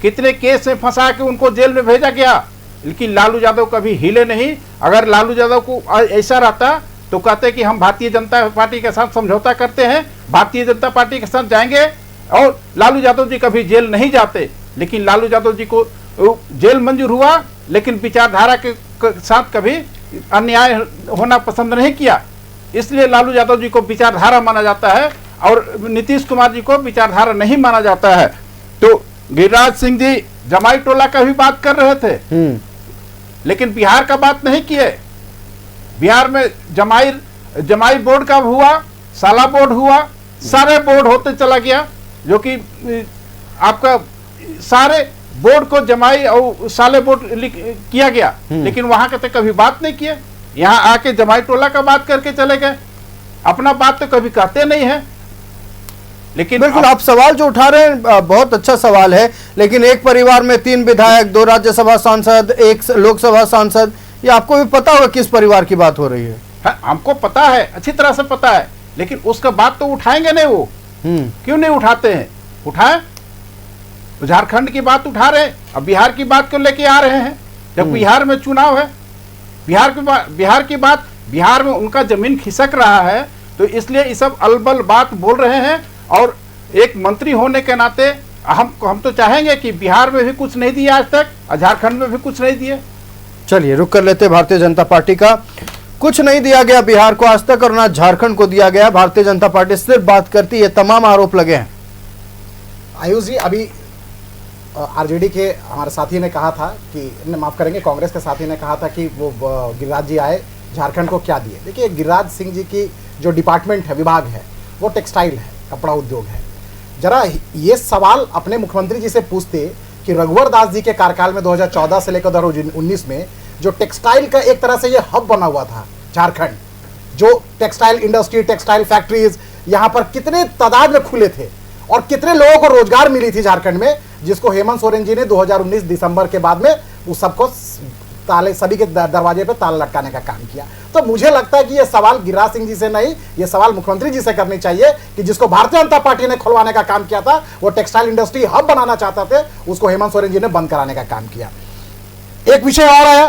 कितने केस में फंसा के उनको जेल में भेजा गया, लेकिन लालू यादव कभी हिले नहीं। अगर लालू यादव को ऐसा रहता तो कहते कि हम भारतीय जनता पार्टी के साथ समझौता करते हैं, भारतीय जनता पार्टी के साथ जाएंगे, और लालू यादव जी कभी जेल नहीं जाते। लेकिन लालू यादव जी को जेल मंजूर हुआ, लेकिन विचारधारा के साथ कभी अन्याय होना पसंद नहीं किया। इसलिए लालू यादव जी को विचारधारा माना जाता है और नीतीश कुमार जी को विचारधारा नहीं माना जाता है। तो गिरिराज सिंह जी जमाई टोला का भी बात कर रहे थे, लेकिन बिहार का बात नहीं किए। बिहार में जमाई बोर्ड का हुआ, साला बोर्ड हुआ, सारे बोर्ड होते चला गया, जो कि आपका सारे बोर्ड को जमाई और साले बोर्ड किया गया, लेकिन वहां के तो कभी बात नहीं किए। यहाँ आके जमाई टोला का बात करके चले गए, अपना बात तो कभी कहते नहीं है। लेकिन बिल्कुल आप सवाल जो उठा रहे हैं बहुत अच्छा सवाल है, लेकिन एक परिवार में 3 विधायक, 2 राज्यसभा सांसद, 1 लोकसभा सांसद, ये आपको भी पता होगा किस परिवार की बात हो रही है। हाँ, हमको पता है, अच्छी तरह से पता है, लेकिन उसका बात तो उठाएंगे नहीं। वो क्यों नहीं उठाते हैं? उठाए तो झारखंड की बात उठा रहे, अब बिहार की बात क्यों लेके आ रहे हैं? जब बिहार में चुनाव है, बिहार की बात, बिहार में उनका जमीन खिसक रहा है, तो इसलिए ये सब अलबल बात बोल रहे हैं। और एक मंत्री होने के नाते हम तो चाहेंगे कि बिहार में भी कुछ नहीं दिया आज तक, और झारखंड में भी कुछ नहीं दिए। चलिए रुक कर लेते भारतीय जनता पार्टी का। कुछ नहीं दिया गया बिहार को आज तक और ना झारखंड को दिया गया। भारतीय जनता पार्टी सिर्फ बात करती है, तमाम आरोप लगे हैं। आयुष जी, अभी आरजेडी के हमारे साथी ने कहा था कि, माफ करेंगे, कांग्रेस के साथी ने कहा था कि वो गिरिराज जी आए, झारखंड को क्या दिए। देखिए, गिरिराज सिंह जी की जो डिपार्टमेंट है, विभाग है, वो टेक्सटाइल है, कपड़ा उद्योग है। जरा ये सवाल अपने मुख्यमंत्री जी से पूछते कि रघुवर दास जी के कार्यकाल में 2014 से लेकर 2019 में जो टेक्सटाइल का एक तरह से ये हब बना हुआ था झारखंड, जो टेक्सटाइल इंडस्ट्री, टेक्सटाइल फैक्ट्रीज यहाँ पर कितने तादाद में खुले थे और कितने लोगों को रोजगार मिली थी झारखंड में, जिसको हेमंत सोरेन जी ने 2019 दिसंबर के बाद में उस सबको ताले, सभी के दरवाजे पे ताला लटकाने का काम किया। तो मुझे लगता है कि ये सवाल गिरिराज सिंह जी से नहीं, ये सवाल मुख्यमंत्री जी से करनी चाहिए कि जिसको भारतीय जनता पार्टी ने खुलवाने का काम किया था, वो टेक्सटाइल इंडस्ट्री हब बनाना चाहते थे, उसको हेमंत सोरेन जी ने बंद कराने का काम किया। एक विषय और है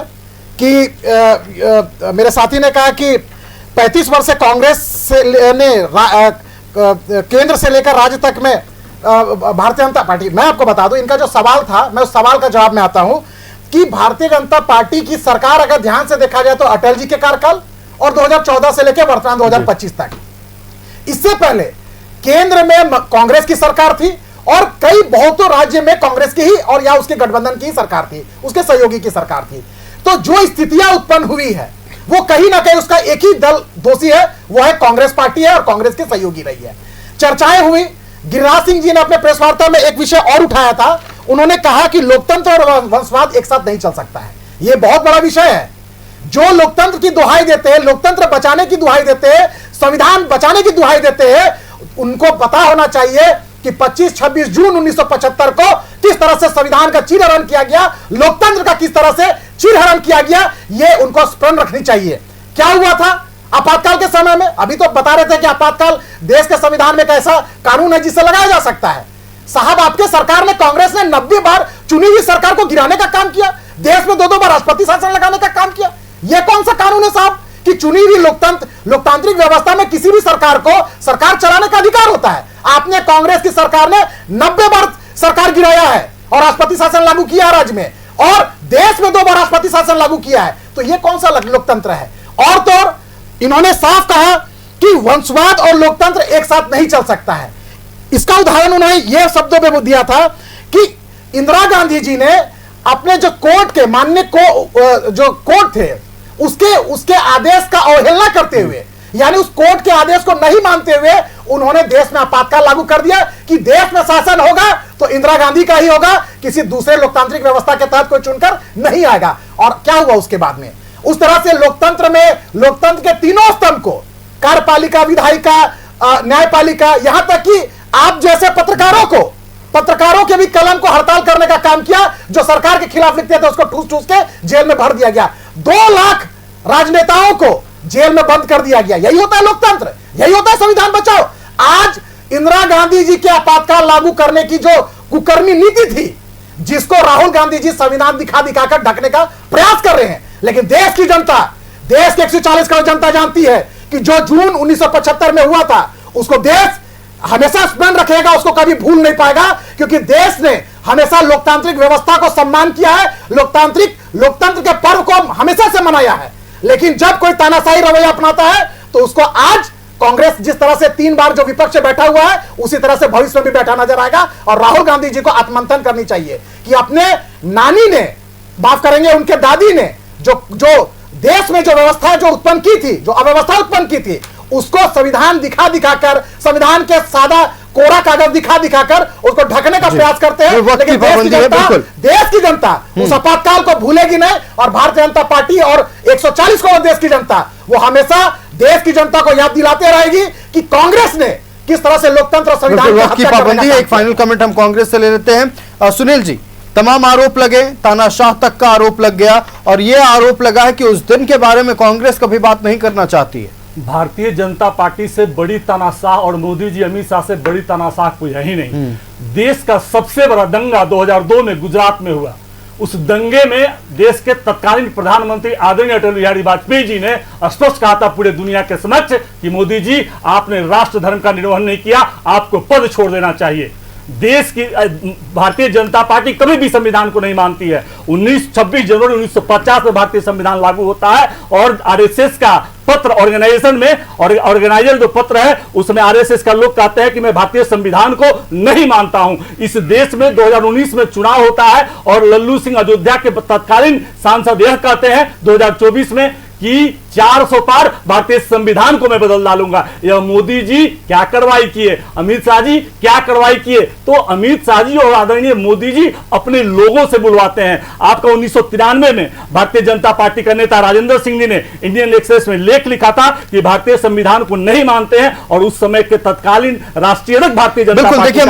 कि मेरे साथी ने कहा कि 35 वर्ष से कांग्रेस ने केंद्र से लेकर राज्य तक में भारतीय जनता पार्टी, मैं आपको बता दूं, इनका जो सवाल था, मैं उस सवाल का जवाब में आता हूं कि भारतीय जनता पार्टी की सरकार अगर ध्यान से देखा जाए तो अटल जी के कार्यकाल और 2014 से लेकर वर्तमान 2025 तक, इससे पहले केंद्र में कांग्रेस की सरकार थी और कई बहुतों राज्य में कांग्रेस की ही और या उसके गठबंधन की सरकार थी, उसके सहयोगी की सरकार थी। तो जो स्थितियां उत्पन्न हुई है वो कहीं ना कहीं उसका एक ही दल दोषी है, वो है कांग्रेस पार्टी है और कांग्रेस के सहयोगी रही है। चर्चाएं हुई गिरिराज सिंह जी ने अपने प्रेस वार्ता में एक विषय और उठाया था। उन्होंने कहा कि लोकतंत्र और वंशवाद एक साथ नहीं चल सकता है। यह बहुत बड़ा विषय है। जो लोकतंत्र की दुहाई देते हैं, लोकतंत्र बचाने की दुहाई देते हैं, संविधान बचाने की दुहाई देते हैं, उनको पता होना चाहिए कि 25-26 जून 1975 को किस तरह से संविधान का चीरहरण किया गया, लोकतंत्र का किस तरह से चीरहरण किया गया, यह उनको स्मरण रखनी चाहिए। क्या हुआ था आपातकाल के समय में? अभी तो बता रहे थे कि आपातकाल देश के संविधान में एक ऐसा कानून है जिससे लगाया जा सकता है। साहब, आपके सरकार ने, कांग्रेस ने 90 बार चुनी हुई सरकार को गिराने का काम किया, देश में 2-2 बार राष्ट्रपति शासन लगाने का काम किया। यह कौन सा कानून है साहब कि चुनी हुई लोकतांत्रिक व्यवस्था में किसी भी सरकार को सरकार चलाने का अधिकार होता है? आपने, कांग्रेस की सरकार ने 90 बार सरकार गिराया है और राष्ट्रपति शासन लागू किया राज्य में, और देश में 2 बार राष्ट्रपति शासन लागू किया है। तो यह कौन सा लोकतंत्र है? और तो इन्होंने साफ कहा कि वंशवाद और लोकतंत्र एक साथ नहीं चल सकता है। इसका उदाहरण उन्होंने यह शब्दों में दिया था कि इंदिरा गांधी जी ने अपने जो कोर्ट के माननीय जो कोर्ट थे उसके आदेश का अवहेलना करते हुए, यानी उस कोर्ट के आदेश को नहीं मानते हुए, उन्होंने देश में आपातकाल लागू कर दिया कि देश में शासन होगा तो इंदिरा गांधी का ही होगा, किसी दूसरे लोकतांत्रिक व्यवस्था के तहत कोई चुनकर नहीं आएगा। और क्या हुआ उसके बाद में? उस तरह से लोकतंत्र के तीनों स्तंभ को, कार्यपालिका, विधायिका, न्यायपालिका, यहां तक कि आप जैसे पत्रकारों के भी कलम को हड़ताल करने का काम किया। जो सरकार के खिलाफ लिखते थे उसको ठूस के जेल में भर दिया गया। 2 लाख राजनेताओं को जेल में बंद कर दिया गया। यही होता है लोकतंत्र, यही होता है संविधान बचाओ। आज इंदिरा गांधी जी के आपातकाल लागू करने की जो कुकर्मी नीति थी, जिसको राहुल गांधी जी संविधान दिखाकर ढकने का प्रयास कर रहे हैं, लेकिन देश की जनता, देश के 140 करोड़ जनता जानती है कि जो जून 1975 में हुआ था उसको देश हमेशा स्मरण रखेगा, उसको कभी भूल नहीं पाएगा, क्योंकि देश ने हमेशा लोकतांत्रिक व्यवस्था को सम्मान किया है, लोकतंत्र के पर्व को हमेशा से मनाया है। लेकिन जब कोई तानाशाही रवैया अपनाता है तो उसको आज कांग्रेस जिस तरह से 3 बार जो विपक्ष बैठा हुआ है, उसी तरह से भविष्य में भी बैठा नजर आएगा। और राहुल गांधी जी को आत्ममंथन करनी चाहिए कि अपने नानी ने, माफ करेंगे उनके दादी ने, जो देश में जो व्यवस्था जो उत्पन्न की थी, जो अव्यवस्था उत्पन्न की थी, उसको संविधान दिखाकर, संविधान के सादा कोरा कागज दिखाकर उसको ढकने का प्रयास करते हैं। लेकिन देश की जनता उस आपातकाल को भूलेगी नहीं, और भारतीय जनता पार्टी और 140 करोड़ देश की जनता, वो हमेशा देश की जनता को याद दिलाते रहेगी कि कांग्रेस ने किस तरह से लोकतंत्र और संविधान की पाबंदी। एक फाइनल कमेंट हम कांग्रेस से ले लेते हैं। सुनील जी, तमाम आरोप लगे, तानाशाह तक का आरोप लग गया, और यह आरोप लगा है कि उस दिन के बारे में कांग्रेस कभी बात नहीं करना चाहती है। भारतीय जनता पार्टी से बड़ी तानाशाह और मोदी जी अमित शाह से बड़ी तानाशाह कोई है ही नहीं। देश का सबसे बड़ा दंगा 2002 में गुजरात में हुआ। उस दंगे में देश के तत्कालीन प्रधानमंत्री आदरणीय अटल बिहारी वाजपेयी जी ने स्पष्ट कहा था पूरे दुनिया के समक्ष कि मोदी जी, आपने राष्ट्र धर्म का निर्वहन नहीं किया, आपको पद छोड़ देना चाहिए। देश की भारतीय जनता पार्टी कभी भी संविधान को नहीं मानती है। 26 जनवरी 1950 में भारतीय संविधान लागू होता है, और आरएसएस का पत्र ऑर्गेनाइजेशन में, और ऑर्गेनाइजर जो पत्र है उसमें आरएसएस का लोग कहते हैं कि मैं भारतीय संविधान को नहीं मानता हूं। इस देश में 2019 में चुनाव होता है, और लल्लू सिंह अयोध्या के तत्कालीन सांसद यह कहते हैं 2024 में कि 400 पार भारतीय संविधान को मैं बदल डालूंगा। यह मोदी जी क्या कार्रवाई किए, अमित शाह जी क्या कार्रवाई किए? तो अमित शाह जी और आदरणीय मोदी जी अपने लोगों से बुलवाते हैं। आपका 1993 में भारतीय जनता पार्टी का नेता राजेंद्र सिंह जी ने इंडियन एक्सप्रेस में लेख लिखा था कि भारतीय संविधान को नहीं मानते हैं, और उस समय के तत्कालीन राष्ट्रीय अध्यक्ष भारतीय जनता पार्टी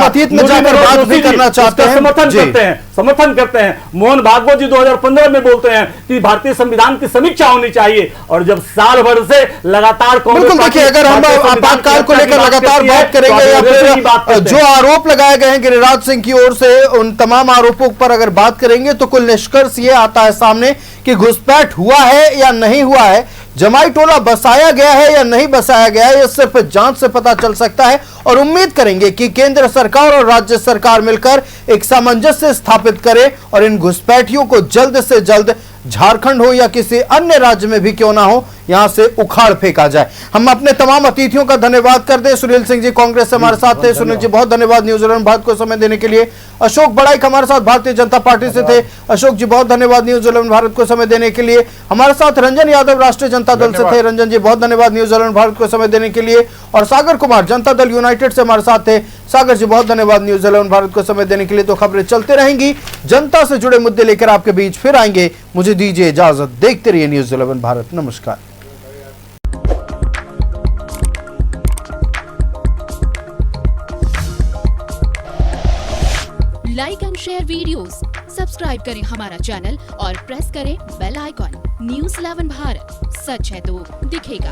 समर्थन करते हैं। मोहन भागवत जी 2015 में बोलते हैं कि भारतीय संविधान की समीक्षा होनी चाहिए, और जब साल भर से लगातार बिल्कुल देखिए, अगर हम आपातकाल को लेकर लगातार बात करेंगे या फिर जो आरोप लगाए गए हैं गिरिराज सिंह की ओर से, उन तमाम आरोपों पर अगर बात करेंगे तो कुल निष्कर्ष ये आता है सामने कि घुसपैठ हुआ है या नहीं हुआ है, जमाई टोला बसाया गया है या नहीं बसाया गया है, यह सिर्फ जांच से पता चल सकता है। और उम्मीद करेंगे कि केंद्र सरकार और राज्य सरकार मिलकर एक सामंजस्य स्थापित करे और इन घुसपैठियों को जल्द से जल्द झारखंड हो या किसी अन्य राज्य में भी क्यों ना हो, यहां से उखाड़ फेंका जाए। हम अपने तमाम अतिथियों का धन्यवाद करते हैं। सुनील सिंह जी कांग्रेस से हमारे साथ थे। सुनील जी बहुत धन्यवाद न्यूजीलैंड भारत को समय देने के लिए। अशोक बड़ाइक हमारे साथ भारतीय जनता पार्टी से थे। अशोक जी बहुत धन्यवाद न्यूजीलैंड भारत को समय देने के लिए। हमारे साथ रंजन यादव राष्ट्रीय जनता दल से थे। रंजन जी बहुत धन्यवाद न्यूजीलैंड भारत को समय देने के लिए। और सागर कुमार जनता दल यूनाइटेड से हमारे साथ थे। सागर जी बहुत धन्यवाद न्यूजीलैंड भारत को समय देने के लिए। तो खबरें चलते रहेंगी, जनता से जुड़े मुद्दे लेकर आपके बीच फिर आएंगे। मुझे दीजिए इजाजत, देखते रहिए न्यूज़ 11 भारत। नमस्कार। Like and share videos, subscribe करें हमारा चैनल और प्रेस करें बेल आइकॉन। न्यूज़ 11 भारत, सच है तो दिखेगा।